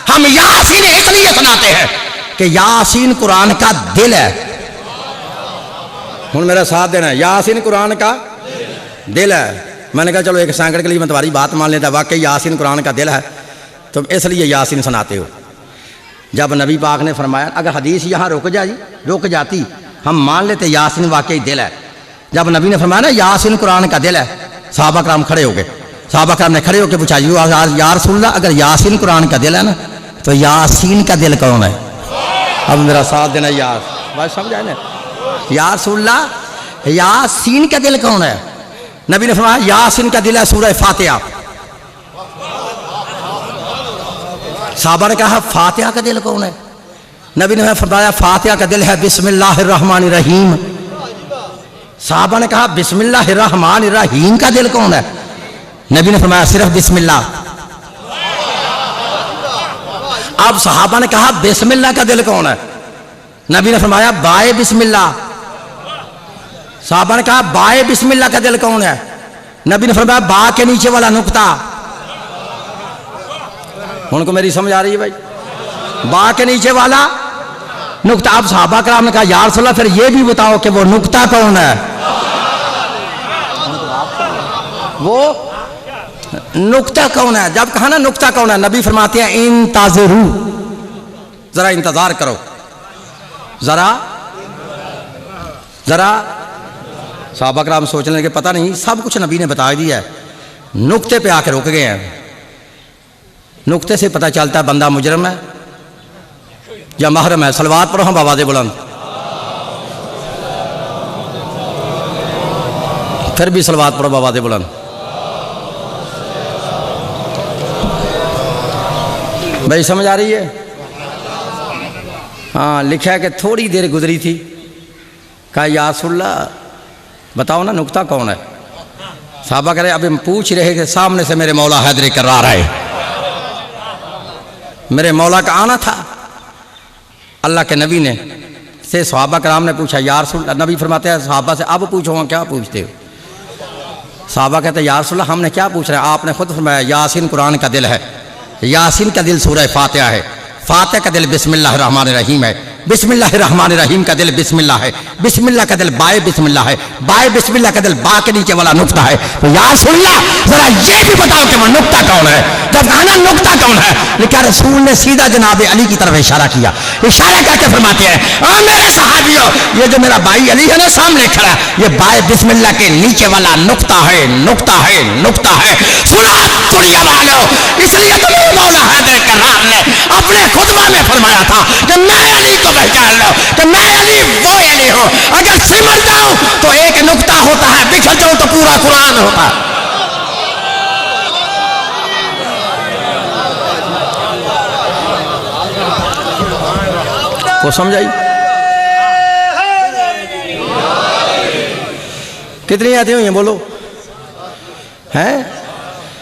हम यासीन इसलिए सुनाते हैं कि यासीन कुरान का दिल है। हूँ मेरा साथ देना, यासीन कुरान का दिल है। मैंने कहा चलो एक सैकड़ के लिए मैं तुम्हारी बात मान लेता, वाकई यासीन कुरान का दिल है, तुम इसलिए यासीन सुनाते हो। जब नबी पाक ने फरमाया, अगर हदीस यहाँ रुक जाती हम मान लेते यासीन वाकई दिल है, जब नबी ने फरमाया ना यासीन कुरान का दिल है, सहाबा कराम खड़े हो गए। सहाबा कराम ने खड़े होकर पूछा या रसूलल्लाह, अगर यासीन कुरान का दिल है ना तो यासीन का दिल कौन है? अब मेरा साथ देना यार, बात समझ आए ना? या रसूलल्लाह यासीन का दिल कौन है? नबी ने फरमाया यासीन का दिल है सूरह फातिहा। सहाबा ने कहा फातिहा का दिल कौन है? नबी ने फरमाया फातिहा का दिल है बिस्मिल्लाहिर रहमानिर रहीम। सहाबा ने कहा बिस्मिल्लाहिर रहमानिर रहीम का दिल कौन है? नबी ने फरमाया सिर्फ बिस्मिल्लाह। अब सहाबा ने कहा बिस्मिल्लाह का दिल कौन है? नबी ने फरमाया बाए बिस्मिल्लाह। सहाबा ने कहा बाए बिस्मिल्लाह का दिल कौन है? नबी ने फरमाया बा के नीचे वाला नुक्ता। उनको मेरी समझ आ रही है भाई? बा के नीचे वाला नुक्ता। अब सहाबा कराम ने कहा या रसूलल्लाह फिर ये भी बताओ कि वो नुक्ता कौन है? वो नुक्ता कौन है? जब कहा ना नुक्ता कौन है, नबी फरमाते हैं इंतज़रू, जरा इंतजार करो, जरा जरा। सहाबा कराम सोचने लगे पता नहीं सब कुछ नबी ने बता दिया है, नुक्ते पे आकर रुक गए हैं। नुक्ते से पता चलता है बंदा मुजरम है या महरम है। सलवात पढ़ो हम आवाज़ बुलंद। फिर भी सलवात पढ़ो आवाज़ बुलंद। भाई समझ आ रही है? हाँ, लिखा है कि थोड़ी देर गुजरी थी, कहा या रसूलल्लाह बताओ ना नुक्ता कौन है? साहबा करे अभी पूछ रहे कि सामने से मेरे मौला हैदर करार आए, मेरे मौला का आना था। अल्लाह के नबी ने से सहाबा कराम ने पूछा या रसूलल्लाह, नबी फरमाते हैं सहाबा से अब पूछो हम क्या पूछते हो? सहाबा कहते हैं या रसूलल्लाह हमने क्या पूछ रहे हैं? आपने खुद फरमाया यासीन कुरान का दिल है, यासीन का दिल सूरह फातिहा है, फातिहा का दिल बिस्मिल्लाहिर रहमानिर रहीम है, बिस्मिल्लाहिर रहमानिर रहीम का दिल बिस्मिल्लाह है, बिस्मिल्लाह का दिल बाय बिस्मिल्लाह है, बाय बिस्मिल्लाह का दिल बा के नीचे वाला नुक्ता है। तो या रसूलल्लाह जरा ये भी बताओ कि वो नुक्ता कौन है? जब कहा नुक्ता कौन है, लेकिन रसूल ने सीधा जनाब अली की तरफ इशारा किया। इशारा करके फरमाते हैं आ मेरे सहाबियों, ये जो मेरा भाई अली है ना सामने खड़ा, ये बाय बिस्मिल्लाह के नीचे वाला नुक्ता है, नुक्ता है, नुक्ता है। सुना दुनिया वालों, इसलिए तो मेरे मौला हैदर करार ने अपने खुतबा में फरमाया था कि मैं अली को पहचान लो कि मैं अली वो अली हूं। अगर सिमट जाऊं तो एक नुक्ता होता है, बिखर जाऊं तो पूरा कुरान होता है। वो समझाई? कितनी आती हुई हैं बोलो? हैं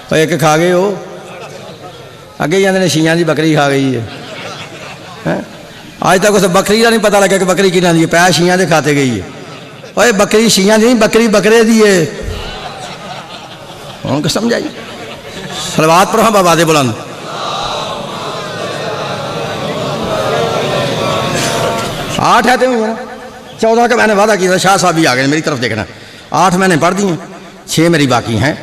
तो एक खा गए हो, अगे ही आते शियां की बकरी खा गई है। आज तक उस बकरी का नहीं पता लगा कि बकरी किना दी है, पै शियां के खाते गई है। ओए बकरी शियां नहीं, बकरी बकरे दी है। उनको समझाई? सलवात पढ़ो बाबा दे बुलंद। आठ आते हुए ना, 14 का मैंने वादा किया था, शाह साहब भी आ गए मेरी तरफ देखना। 8 मैंने पढ़ दी हैं, 6 मेरी बाकी हैं।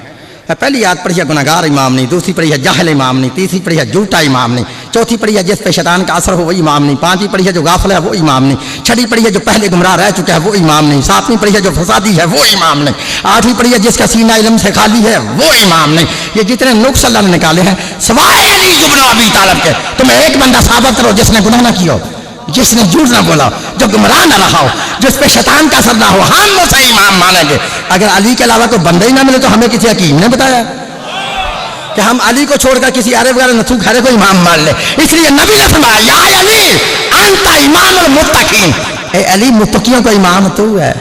पहली याद पढ़ी है गुनाहगार इमाम नहीं, दूसरी पढ़ी है जाहिल इमाम नहीं, तीसरी पढ़ी है झूठा इमाम नहीं, चौथी पढ़ी है जिस पे शैतान का असर हो वो इमाम नहीं, पांचवी पढ़ी है जो गाफिल है वो इमाम नहीं, छठी पढ़ी है जो पहले गुमराह रह चुका है वो इमाम नहीं, सातवीं पढ़ी है जो फसादी है वो इमाम नहीं, आठवीं पढ़ी है जिसका सीना इल्म से खाली है वो इमाम नहीं। ये जितने नुक्स अल्लाह ने निकाले हैं सवाए अली इब्न अबी तालिब के, तुम्हें एक बंदा साबित करो जिसने गुनाह ना किया हो, जिसने झूठ ना बोला, जो गुमराह ना रहा हो, जिस पे शैतान का असर ना हो, हम उसे इमाम मानेंगे। अगर अली के अलावा कोई बंदा ही ना मिले तो हमें किसी हकीम ने बताया कि हम अली को छोड़कर किसी अरे वगैरह नथू खैरे को इमाम मान ले। इसलिए नबी ने फरमाया या अली अंता इमामुल मुत्तकीन, ए अली मुत्तकियों का इमाम तू है,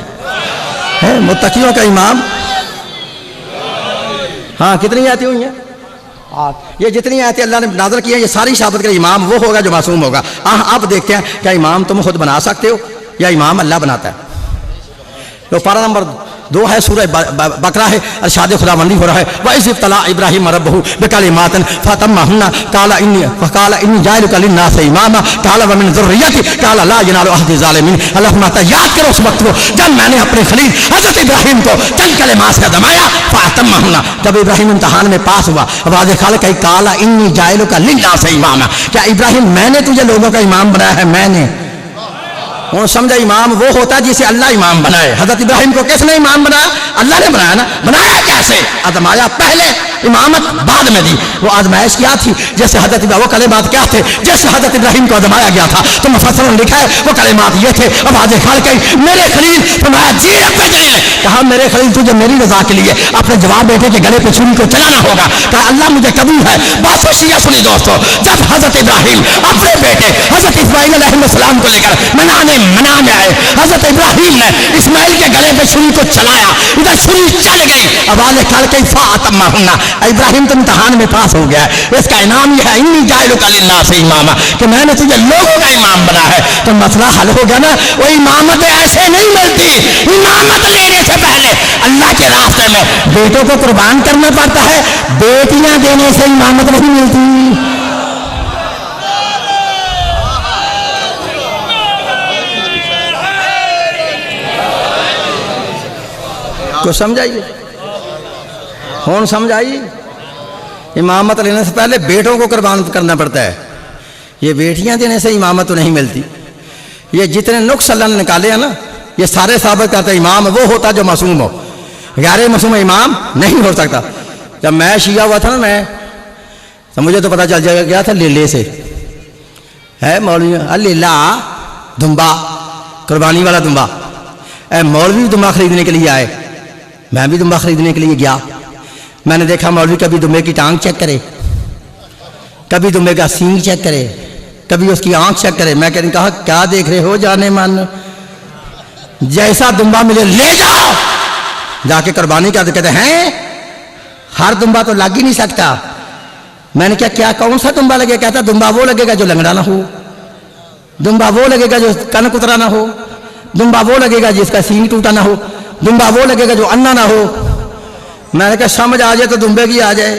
मुत्तकियों का इमाम। हाँ, कितनी आती हुई हैं? ये जितनी आयतें अल्लाह ने नाज़िल की हैं ये सारी साबित कर इमाम वो होगा जो मासूम होगा। अब देखते हैं क्या इमाम तुम खुद बना सकते हो या इमाम अल्लाह बनाता है? तो पारा नंबर 2 है, सूरह बकरा है, अरशाद खुदाबंदी हो रहा है। वइज़ इब्तला इब्राहीम रब्बहू बिकलिमातिन फतम्महुन्ना क़ाला इन्नी जाइलुका लिन्नासि इमामा क़ाला व मिन ज़ुर्रिय्यती क़ाला ला यनालु अहदी ज़ालिमीन। अल्लाहुम्मा याद करो उस वक्त को जब मैंने अपने खलील हज़रत इब्राहीम को चंद कलिमात से दमाया, फतम्महुन्ना, जब इब्राहीम इम्तिहान में पास हुआ, वाज़े खाल कही क़ाला इन्नी जाइलुका लिन्नासि इमामा, क्या इब्राहीम मैंने तुझे लोगों का इमाम बनाया है? मैंने वो समझा इमाम वो होता है जिसे अल्लाह इमाम बनाए। हजरत इब्राहिम को किसने इमाम बनाया? अल्लाह ने बनाया ना। बनाया कैसे? आजमाया पहले, इमामत बाद में दी। वो आजमाइश क्या थी? जैसे हजरत वो कलेमात क्या थे जैसे हजरत इब्राहिम को आजमाया गया था। तो मुफस्सिरों ने लिखा है वो कलेमात ये थे, अब आज खाल कही मेरे खलील फरमाया जी रब्बे जलील, कहा मेरे खलील तुझे मेरी रजा के लिए अपने जवाब बेटे के गले पे छुरी को चलाना होगा। कहा अल्लाह मुझे कबूल है। बात शिया सुनी दोस्तों, जब हजरत इब्राहिम अपने बेटे हजरत इस्माइल अलैहिस्सलाम को लेकर मना में आए, हजरत इब्राहिम ने इस्माइल के गले पे छुरी को चलाया, इधर छुरी चल गई। अब आले कल के फातम्मा हुन्ना, इब्राहिम तो इम्तिहान में पास हो गया है, इसका इनाम यह है इन्नी जाइलुका लिन्नास इमामा, कि मैंने तुझे लोगों का इमाम बनाया है। तो मसला हल हो गया ना। वो इमामत ऐसे नहीं मिलती, इमामत लेने से पहले अल्लाह के रास्ते में बेटों को कुर्बान करना पड़ता है, बेटियां देने से इमामत नहीं मिलती। तो समझाइए, कौन समझाइए? इमामत लेने से पहले बेटों को कुर्बान करना पड़ता है, ये बेटियां देने से इमामत तो नहीं मिलती। ये जितने नुक्स अल्लाह ने निकाले हैं ना, ये सारे साबित करते हैं इमाम वो होता जो मासूम हो, गैर मासूम इमाम नहीं हो सकता। जब मैं शिया हुआ था ना, मैं तो मुझे तो पता चल जाएगा, गया था लेले से, है मौलवी लीला दुम्बा, कुर्बानी वाला दुम्बा। मौलवी भी दुम्बा खरीदने के लिए आए, मैं भी दुम्बा खरीदने के लिए गया। मैंने देखा मौलवी कभी दुम्बे की टांग चेक करे, कभी दुम्बे का सींग चेक करे, कभी उसकी आंख चेक करे। मैं कहा क्या देख रहे हो जाने मन, जैसा दुम्बा मिले ले जाओ, जाके कुर्बानी कर। कहते हैं हर दुम्बा तो लग ही नहीं सकता। मैंने क्या कौन सा दुम्बा लगेगा? कहता दुम्बा वो लगेगा जो लंगड़ा ना हो, दुम्बा वो लगेगा जो कनक उतरा ना हो, दुम्बा वो लगेगा जिसका सींग टूटा ना हो, दुम्बा वो लगेगा जो अन्ना ना हो। मैंने कहा समझ आ जाए तो दुम्बे की आ जाए।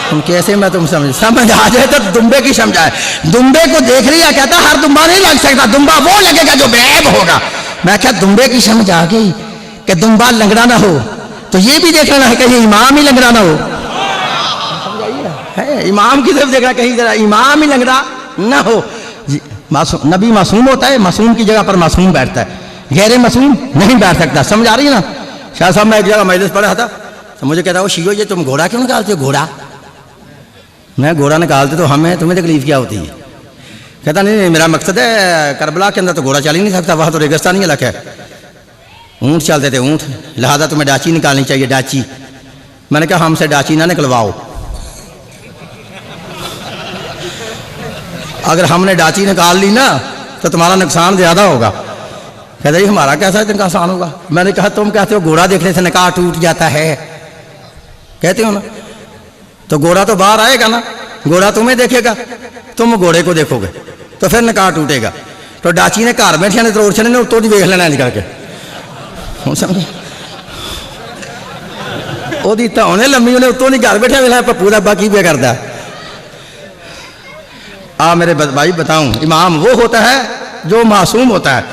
तुम कैसे मैं तुम समझ आ जाए तो दुम्बे की समझाए। दुम्बे को देख लिया, कहता हर दुम्बा नहीं लग सकता, दुम्बा वो लगेगा जो बेऐब होगा। मैं क्या दुम्बे की समझ आ गई कि दुम्बा लंगड़ा ना हो, तो ये भी देख लेना है कहीं इमाम ही लंगड़ा ना हो। है इमाम की तरफ देखना, कहीं जरा इमाम ही लंगड़ा ना हो। नबी मासूम होता है, मासूम की जगह पर मासूम बैठता है, गैर मासूम नहीं बैठ सकता। समझ आ रही है ना? शाह साहब मैं एक जगह मजलिस पढ़ा था, तो मुझे कहता वो शियो ये तुम घोड़ा क्यों निकालते हो? घोड़ा मैं घोड़ा निकालते तो हमें तुम्हें तकलीफ क्या होती है? कहता नहीं मेरा मकसद है करबला के अंदर तो घोड़ा चल ही नहीं सकता, वहाँ तो रेगिस्तानी इलाका है, ऊँट चलते थे ऊँट, लिहाजा तुम्हें डाची निकालनी चाहिए, डाची। मैंने कहा हमसे डाची ना निकलवाओ, अगर हमने डाची निकाल ली ना तो तुम्हारा नुकसान ज़्यादा होगा। कहते जी हमारा कैसा नुकसान होगा? मैंने कहा तुम कहते हो घोड़ा देखने से निकाह टूट जाता है, कहते हो ना, तो घोड़ा तो बाहर आएगा ना, घोड़ा तुम्हें देखेगा, तुम घोड़े को देखोगे तो फिर निकाह टूटेगा। तो डाची ने घर बैठे ने तोड़ छड़े तो देख लेना निकल के, ओदी तो उन्हें लम्मी उन्हें उतो नहीं घर बैठे वेला पूरा बाकी पे करता। मेरे भाई बताऊं, इमाम वो होता है जो मासूम होता है,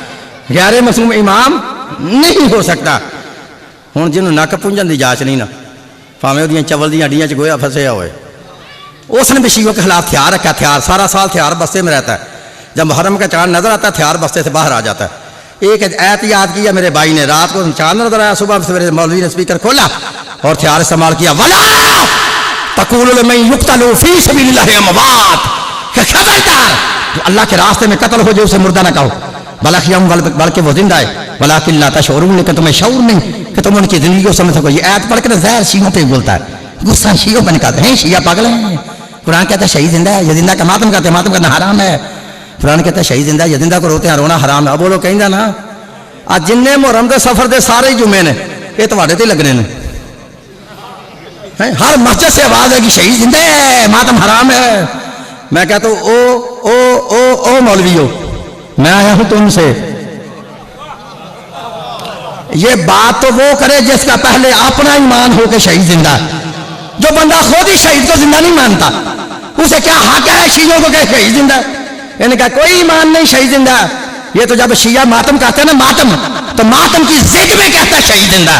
गैर मासूम इमाम नहीं हो सकता। हुण जिन्होंने नक पुंजन की जांच नहीं ना, भावें वो चवल दी हड्डियां च गोया फंसया होए, उसने भी शियों के खिलाफ हथियार रखा। हथियार सारा साल हथियार बस्ते में रहता है, जब मुहर्रम का चांद नजर आता है हथियार बस्ते से बाहर आ जाता है। एक ऐत याद किया मेरे भाई ने, रात को चांद नजर आया, सुबह सवेरे मौलवी ने स्पीकर खोला और हथियार इस्तेमाल किया। वला तक़ूलू लिमन युक़्तलू फ़ी सबीलिल्लाहि अमवात, खबरदार जो अल्लाह के रास्ते में कत्ल हो जाए उसे मुर्दा ना कहो, बल्कि वो जिंदा है। वलाकिन ला तशऊरून, लेकिन तुम्हें शऊर नहीं कि तुम उनकी जिंदगी को समझ सको। ये ऐत पढ़ कर ज़हर शियों पे बोलता है, गुस्सा शियों पर निकालते हैं, शिया पागल हैं। कुरान कहता है शहीद जिंदा है, ये जिंदा का मातम करते हैं, मातम करना हराम है। कुरान कहता है शहीद जिंदा है, ये जिंदा को रोते हैं, रोना हराम है। अब बोलो कहीं ना आज जिन्ने मुहर्रम के सफर के सारे जुमे ने ये तुम्हारे ते लगने ने, हर मस्जिद से आवाज है कि शहीद जिंदा है, मातम हराम है। मैं कहता हूं ओ मौलवियो, मैं आया हूं तुमसे, ये बात तो वो करे जिसका पहले अपना ईमान हो के शहीद जिंदा है। जो बंदा खुद ही शहीद को जिंदा नहीं मानता उसे क्या हक है शियों को कहे शहीद जिंदा है? इनका कोई ईमान नहीं शहीद जिंदा। ये तो जब शिया मातम कहते हैं ना, मातम तो मातम की जिद में कहता है शहीद जिंदा,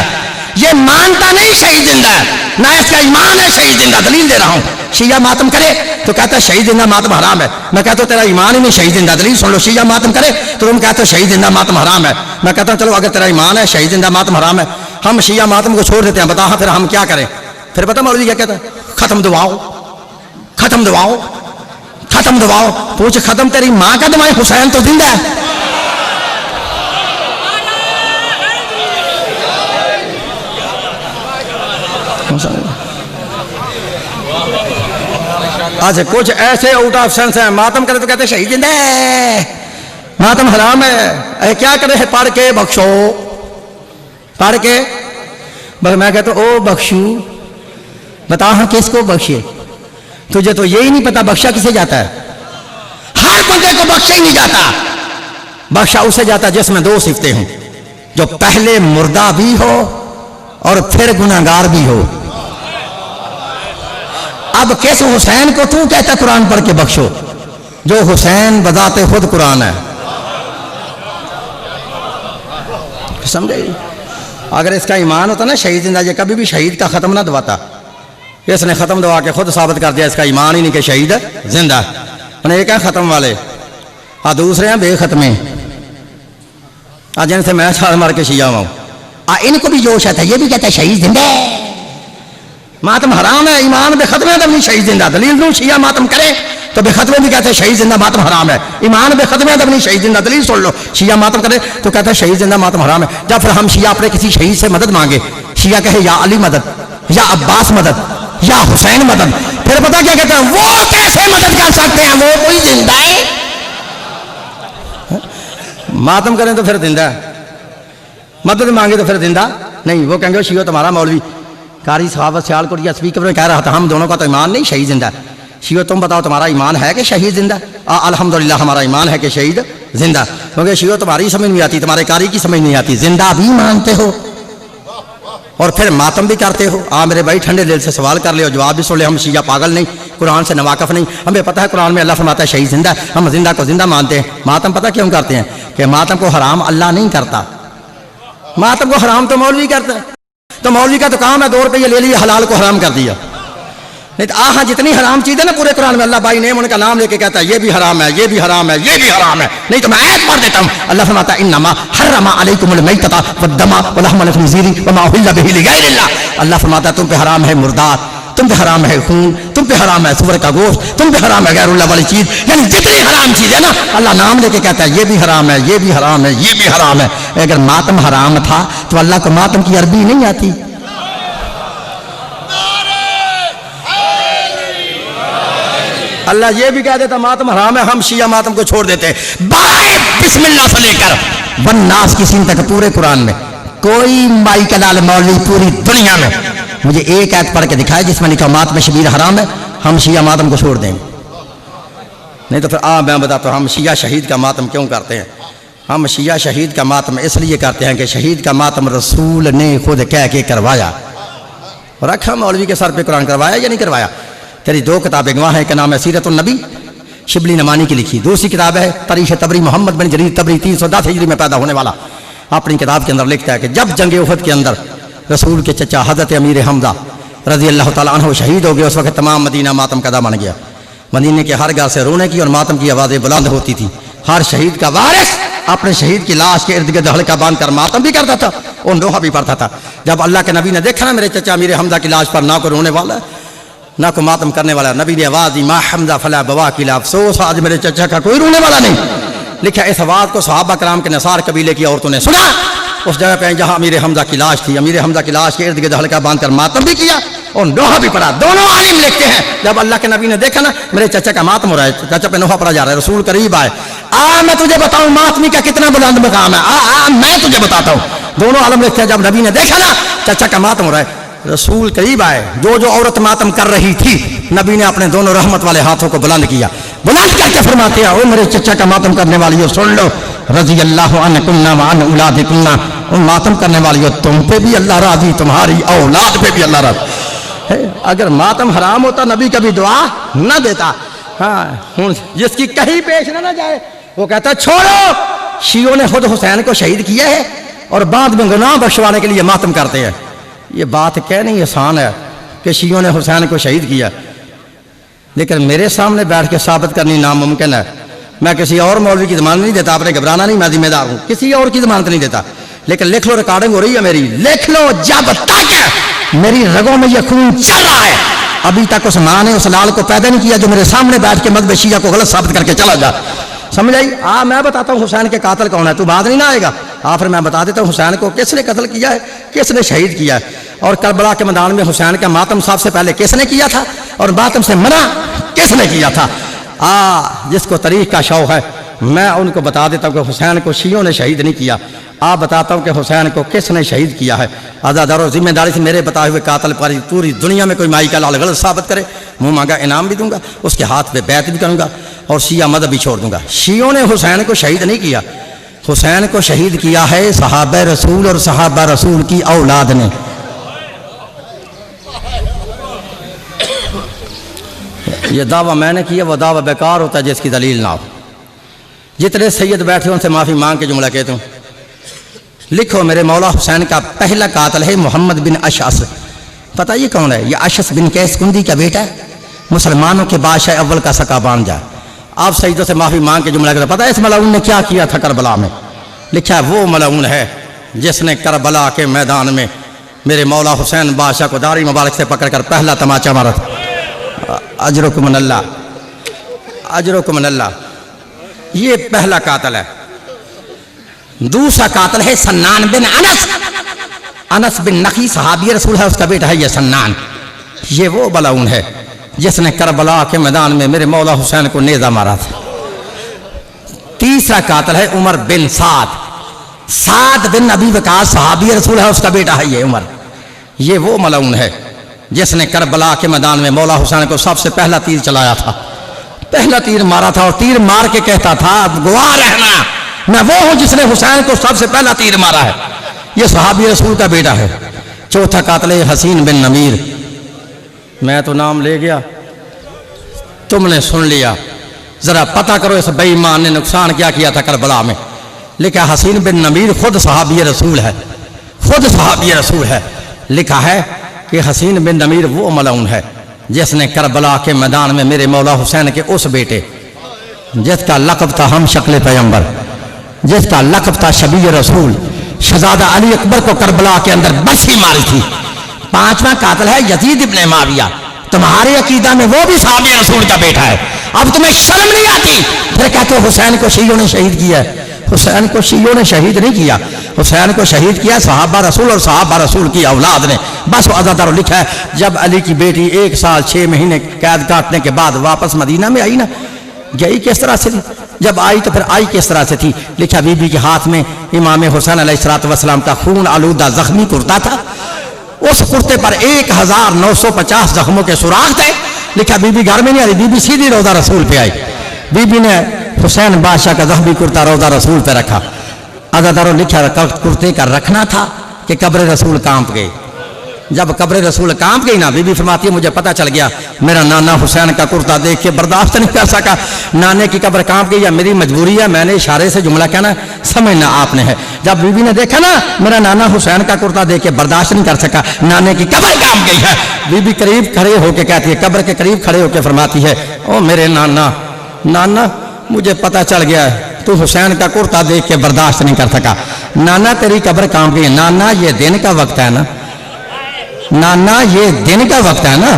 ये मानता नहीं शहीद जिंदा, ना इसका ईमान है शहीद जिंदा। दलील दे रहा हूं, शिया मातम करे तो कहता है शहीद जिंदा मातम हराम है। मैं कहता हूँ तेरा ईमान ही नहीं शहीद जिंदा, दलील सुन लो। शिया मातम करे तो तुम कहते हो शहीद जिंदा मातम हराम है। मैं कहता हूँ चलो अगर तेरा ईमान है शहीद जिंदा मातम हराम है, हम शिया मातम को छोड़ देते हैं, बता फिर हम क्या करें? फिर पता मौलवी क्या कहता है? खत्म दबाओ, खत्म दबाओ, खत्म दबाओ। पूछ खत्म तेरी माँ का दबाए, हुसैन तो जिंदा है। अच्छा कुछ ऐसे आउट ऑफ सेंस है, मातम करे तो कहते शहीद जिंदा है, मातम हराम है। क्या करे है? पढ़ के बख्शो, पढ़ के बस। मैं कहता हूँ ओ बख्शू, बता हाँ किसको बख्शे? तुझे तो यही नहीं पता बख्शा किसे जाता है? हर बंदे को बख्शा ही नहीं जाता। बख्शा उसे जाता जिसमें दो सिफतें हों, जो पहले मुर्दा भी हो और फिर गुनाहगार भी हो। अब किस हुसैन को तू कहता कुरान पढ़ के बख्शो, जो हुसैन बजाते खुद कुरान है? समझे? अगर इसका ईमान होता ना शहीद जिंदा, ये कभी भी शहीद का खत्म ना दबाता। इसने खत्म दबा के खुद साबित कर दिया इसका ईमान ही नहीं कि शहीद जिंदा। एक है खत्म वाले और दूसरे हैं बेखत्मे, जिनसे मैं छाल मार के शिया हूं। इनको भी जोश आता है, ये भी कहता है शहीद जिंदा है, मातम हराम है। ईमान बेखत्मे तब नहीं शहीद जिंदा, दलील दूं। शिया मातम करे तो बेखत्मे भी कहते हैं शहीद जिंदा मातम हराम है। ईमान बेखत्मे तब नहीं शहीद जिंदा, दलील सुन लो। शिया मातम करे तो कहता है शहीद जिंदा मातम हराम है। जब फिर हम शिया अपने किसी शहीद से मदद मांगे, शिया कहे या अली मदद, या अब्बास मदद, या हुसैन मदद, फिर पता क्या कहते हैं? वो कैसे मदद कर सकते हैं? वो कोई जिंदा है? मातम करें तो फिर जिंदा है, मदद मांगे तो फिर जिंदा नहीं। वो कहेंगे शियो तुम्हारा मौलवी कारी सहाबत सियालकोट या स्पीकर में कह रहा था हम दोनों का तो ईमान नहीं, शहीद जिंदा। शियो तुम बताओ तुम्हारा ईमान है कि शहीद जिंदा? अल्हम्दुलिल्लाह हमारा ईमान है कि शहीद जिंदा। क्योंकि शियो तुम्हारी समझ नहीं आती, तुम्हारे कारी की समझ नहीं आती। जिंदा भी मानते हो और फिर मातम भी करते हो। मेरे भाई ठंडे दिल से सवाल कर ले और जवाब भी सुन ले। हम शिया पागल नहीं, कुरान से नवाकफ नहीं। हमें पता है कुरान में अल्लाह फरमाता है शहीद जिंदा, हम जिंदा को जिंदा मानते हैं। मातम पता क्यों करते हैं? कि मातम को हराम अल्लाह नहीं करता, मातम को हराम तो मौलवी करता है। तो मौलवी का तो काम है 2 रुपये ले लिए, हलाल को हराम कर दिया। नहीं तो जितनी हराम चीज है ना पूरे कुरान में, अल्लाह बाई ने उनका नाम लेके कहता है ये भी हराम है, ये भी हराम है, ये भी हराम है। नहीं तो मैं आयत पढ़ देता हूँ। अल्लाह फरमाता है इन्नमा हर्रमा अलैकुमुल मैतता वद्दमा वलहमल खिंजीरी वमा उहिल्ला बिही लिगैरिल्लाह। अल्लाह फरमाता है तुम पे हराम है मुर्दात, तुम पे हराम है खून, तुम पे हराम है सुअर का गोश्त, तुम पे हराम है गैरुल्लाह वाली चीज। यानी जितनी हराम चीज है ना अल्लाह नाम लेके कहता है ये भी हराम है, ये भी हराम है, ये भी हराम है। अगर मातम हराम था तो अल्लाह को मातम की अरबी नहीं आती। अल्लाह ये भी कह देता मातम हराम है, हम शिया मातम को छोड़ देते। बाय बिस्मिल्लाह से लेकर वन्नास की सीन तक पूरे कुरान में कोई माई का लाल मौलवी पूरी दुनिया में मुझे एक आयत पढ़ के दिखाए जिसमें लिखा मातम शबीर हराम है, हम शिया मातम को छोड़ देंगे। नहीं तो फिर मैं बताता हूँ हम शिया शहीद का मातम क्यों करते हैं। हम शिया शहीद का मातम इसलिए करते हैं कि शहीद का मातम रसूल ने खुद कह के करवाया। रखा मौलवी के सर पे कुरान करवाया या नहीं करवाया? तेरी 2 किताबें गवाह हैं, का नाम है सीरतुन नबी शिबली नमानी की लिखी, दूसरी किताब है तारीख तबरी मोहम्मद बिन जरीर तबरी 310 हिजरी में पैदा होने वाला। अपनी किताब के अंदर लिखता है कि जब जंग उहद के अंदर रसूल के चचा हज़रत अमीर हमजा रज़ी अल्लाह तआला अन्हु शहीद हो गए, उस वक्त तमाम मदीना मातम कदा बन गया। मदीने के हर घर से रोने की और मातम की आवाज़ें बुलंद होती थी। हर शहीद का वारिस अपने शहीद की लाश के इर्द गिर्द हल्का बांध कर मातम भी करता था और नोहा भी पढ़ता था। जब अल्लाह के नबी ने देखा ना मेरे चचा अमीर हमजा की लाश पर ना को रोने वाला ना को मातम करने वाला, नबी ने आवाज़ दी मा हमजा फला बवा किला, अफसोस आज मेरे चचा का कोई रोने वाला नहीं। लिखा इस आवाज़ को सहाबा कराम के नसार कबीले की औरतों ने सुना उस जगह पे जहाँ अमीर हमजा की लाश थी। अमीर हमजा की लाश के इर्द गिर्द हल्का बांध कर मातम भी किया और नोहा भी पड़ा। दोनों आलिम लिखते हैं जब अल्लाह के नबी ने देखा ना मेरे चचा का मातम हो रहा है, चचा पे नोहा पड़ा जा रहा है, रसूल करीब आए, मैं तुझे बताऊं मातमी का कितना बुलंद मकाम है, मैं तुझे बताता हूँ। दोनों आलम लिखते हैं जब नबी ने देखा ना चचा का मातम हो रहा है, रसूल करीब आए। जो औरत मातम कर रही थी नबी ने अपने दोनों रहमत वाले हाथों को बुलंद किया, बुलंद करके फरमाते हैं ओ मेरे चचा का मातम करने वाली हो सुन लो, रज़ी अल्लाह अन्कुन्ना व अन औलादिकुन्ना, मातम करने वाली हो तुम पे भी अल्लाह राजी, तुम्हारी औलाद पे भी अल्लाह राजी। अगर मातम हराम होता नबी कभी दुआ न देता। हाँ जिसकी कहीं पेश ना जाए वो कहता छोड़ो। शियों ने खुद हुसैन को शहीद किया है और बाद में गुनाह बख्शवाने के लिए मातम करते हैं। ये बात कहनी आसान है कि शियों ने हुसैन को शहीद किया, लेकिन मेरे सामने बैठ के साबित करनी नामुमकिन है। मैं किसी और मौलवी की जमानत नहीं देता, आपने घबराना नहीं, मैं जिम्मेदार हूँ, किसी और की जमानत नहीं देता। लेकिन लिख लो, रिकॉर्डिंग हो रही है मेरी, लिख लो, जब तक मेरी रगों में यह खून चल रहा है, अभी तक उस माँ ने उस लाल को पैदा नहीं किया जो मेरे सामने बैठ के मज़हब शिया को गलत साबित करके चला जा। समझ आई? मैं बताता हूँ हुसैन के कातिल कौन है, तू बात नहीं ना आएगा। फिर मैं बता देता हूँ हुसैन को किसने कत्ल किया है, किसने शहीद किया है, और करबला के मैदान में हुसैन का मातम सबसे पहले किसने किया था और मातम से मना किसने किया था। जिसको तारीख का शौक है मैं उनको बता देता हूँ कि हुसैन को शियों ने शहीद नहीं किया। बताता हूँ कि हुसैन को किसने शहीद किया है। आज़ादारों, जिम्मेदारी से मेरे बताए हुए कातिल पर पूरी दुनिया में कोई माई का लाल गलत साबित करे, मुँह मांगा इनाम भी दूंगा, उसके हाथ पे बैत भी करूँगा और शिया मदद भी छोड़ दूंगा। शियों ने हुसैन को शहीद नहीं किया, हुसैन को शहीद किया है सहाबा रसूल और सहाबा रसूल की औलाद ने। ये दावा मैंने किया, वो दावा बेकार होता है जिसकी दलील ना हो। जितने सैयद बैठे उनसे माफ़ी मांग के जुमला कहता हूँ, लिखो मेरे मौला हुसैन का पहला कातिल है मोहम्मद बिन अशअस। पता ये कौन है? ये अशअस बिन कैस कुंदी का बेटा है, मुसलमानों के बादशाह अव्वल का सका बांजा। आप सैयदों से माफ़ी मांग के जुमला कहता, पता है इस मलाउन ने क्या किया था करबला में? लिखा है वो मलाउन है जिसने करबला के मैदान में मेरे मौला हुसैन बादशाह को दाढ़ी मुबारक से पकड़कर पहला तमाचा मारा था। अजरुकुम अल्लाह, अजरुकुम अल्लाह। ये पहला कातिल है। दूसरा कातिल है सन्नान बिन अनस, अनस बिन नकी सहाबी रसूल है, उसका बेटा है ये सन्नान। ये वो मलाउन है जिसने करबला के मैदान में मेरे मौला हुसैन को नेजा मारा था। तीसरा कातिल है उमर बिन साद, साद बिन अबी वकास सहाबी रसूल है, उसका बेटा है ये उमर। ये वो मलाउन है जिसने करबला के मैदान में मौला हुसैन को सबसे पहला तीर चलाया था, पहला तीर मारा था और तीर मार के कहता था गवाह रहना मैं वो हूं जिसने हुसैन को सबसे पहला तीर मारा है। ये सहाबी रसूल का बेटा है। चौथा कातिल है हसीन बिन नमीर। मैं तो नाम ले गया, तुमने सुन लिया, जरा पता करो इस बेईमान ने नुकसान क्या किया था करबला में। लिखा हसीन बिन नमीर खुद सहाबी रसूल है, खुद सहाबी रसूल है। लिखा है कि हसीन बिन नमीर वो मलाउन है जिसने करबला के मैदान में मेरे मौला हुसैन के उस बेटे जिसका लक़ब था हम शक्ल पैगंबर, जिसका लक़ब था शबी रसूल, शहजादा अली अकबर को करबला के अंदर बरछी मारी थी। पांचवा कातिल है यजीद इब्ने माविया। तुम्हारे अकीदा में वो भी सहाबी रसूल का बेटा है। अब तुम्हें शर्म नहीं आती? फिर कहते हो हुसैन को शियों ने शहीद किया है। हुसैन को शियों ने शहीद नहीं किया, हुसैन को शहीद किया सहाबा रसूल और सहाबा रसूल की औलाद ने। बस अज़ादारों, लिखा है जब अली की बेटी 1 साल 6 महीने कैद काटने के बाद वापस मदीना में आई ना, गई किस तरह से थी? जब आई तो फिर आई किस तरह से थी? लिखा बीबी के हाथ में इमाम हुसैन अलैहिस्सलाम का खून आलूदा जख्मी कुर्ता था। उस कुर्ते पर 1950 जख्मों के सुराग थे। लिखा बीबी घर में नहीं आई, बीबी सीधी रोज़ा रसूल पे आई। बीबी ने हुसैन बादशाह का जख्मी कुर्ता रोज़ा रसूल पे रखा। अज़ादारों, लिखा कुर्ते का रखना था कि कब्र रसूल कांप गई। जब कब्र रसूल कांप गई ना, बीबी फरमाती है मुझे पता चल गया, मेरा नाना हुसैन का कुर्ता देख के बर्दाश्त नहीं कर सका, नाने की कब्र कांप गई है, मेरी मजबूरी है, मैंने इशारे से जुमला कहना समझना आपने है। जब बीबी ने देखा ना मेरा नाना हुसैन का कुर्ता देख के बर्दाश्त नहीं कर सका, नाने की कब्र कांप गई है, बीबी करीब खड़े होके कहती है, कब्र के करीब खड़े होकर फरमाती है, ओ मेरे नाना, नाना मुझे पता चल गया है तू हुसैन का कुर्ता देख के बर्दाश्त नहीं कर सका, नाना तेरी कब्र कांप गई। नाना ये दिन का वक्त है ना, नाना ये दिन का वक्त है ना,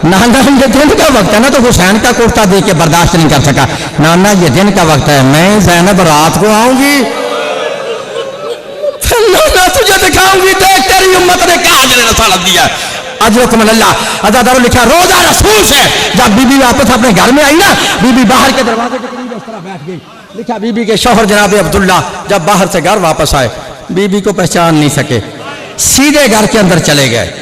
नाना ये दिन का वक्त है ना, तो हुसैन का कुर्ता देख के बर्दाश्त नहीं कर सका, नाना ये दिन का वक्त है, मैं ज़ैनब रात को आऊंगी, नाना तुझे दिखाऊंगी, देख तेरी उम्मत ने क्या अजर रसालत दिया। अजरुकुम अल्लाह। अज़ादारों, लिखा रोज़ा रसूल से जब बीबी वापस अपने घर में आई ना, बीबी बाहर के दरवाजे के करीब इस तरह बैठ गई। लिखा बीबी के शौहर जनाब अब्दुल्ला जब बाहर से घर वापस आए, बीबी को पहचान नहीं सके, सीधे घर के अंदर चले गए।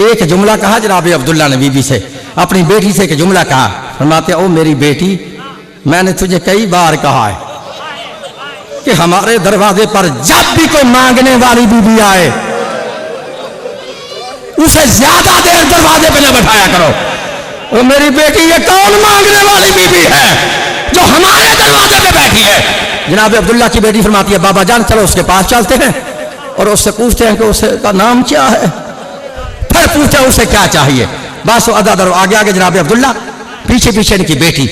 एक जुमला कहा जनाब अब्दुल्ला ने बीबी से, अपनी बेटी से एक जुमला कहा, फरमाते ओ मेरी बेटी, मैंने तुझे कई बार कहा है कि हमारे दरवाजे पर जब भी कोई मांगने वाली बीबी आए उसे ज्यादा देर दरवाजे पे न बैठाया करो। ओ मेरी बेटी, ये कौन मांगने वाली बीबी है जो हमारे दरवाजे पे बैठी है? जनाब अब्दुल्ला की बेटी फरमाती है, बाबा जान चलो उसके पास चलते हैं और उससे पूछते हैं कि उसका नाम क्या है। फिर पूछते हैं उसे क्या चाहिए। बस अज़ादारों, आगे आगे जनाब अब्दुल्ला पीछे पीछे इनकी बेटी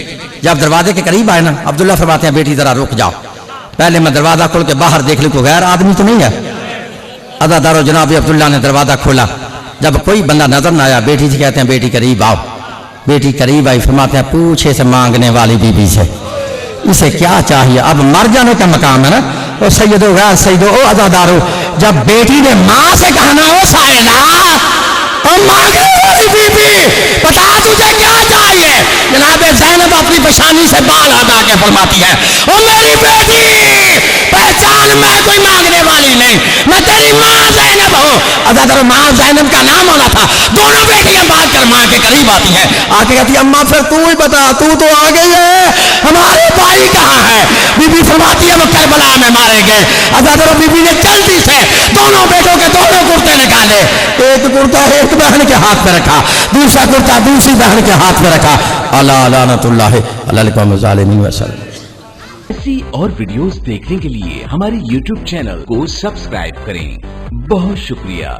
जब दरवाजे के करीब आए ना, अब्दुल्ला फरमाते हैं बेटी जरा रुक जाओ, पहले मैं दरवाजा खोल के बाहर देख लूं कोई गैर आदमी तो नहीं है। अदादारो जनाब अब्दुल्ला ने दरवाजा खोला, जब कोई बंदा नजर न आया बेटी से कहते हैं बेटी करीब आओ। बेटी करीब आई, फरमाते हैं पूछे से मांगने वाली बीबी से इसे क्या चाहिए, अब मर जाने का मकाम है ना। ओ सैयदो गैर सैयदो ओ अदादारो, जब बेटी ने मां से कहा ना ओ सायदा और मांगने वाली बीबी बता तुझे क्या चाहिए, जनाब ज़ैनब अपनी पेशानी से बाल हटा के फरमाती है ओ मेरी बेटी पहचान, मैं कोई मांगने वाली नहीं, मैं तेरी मां ज़ैनब हूं। अदादारो मां ज़ैनब का नाम होना था। दोनों बेटियां भाग कर मां के करीब आती हैं, आके कहती है अम्मा फिर तू ही बता, तू तो आ गई है, हमारे भाई कहाँ है। बीबी फरमाती है वो करबला में मारे गए। अदादारो बीबी ने जल्दी से दोनों बेटों के दोनों कुर्ते निकाले, एक कुर्ता एक बहन के हाथ में रखा, दूसरा कुर्ता दूसरी बहन के हाथ में रखा। अला लानतुल्लाह अलल कौम ज़ालिमीन वसल्लम। ऐसी और वीडियोस देखने के लिए हमारे YouTube चैनल को सब्सक्राइब करें। बहुत शुक्रिया।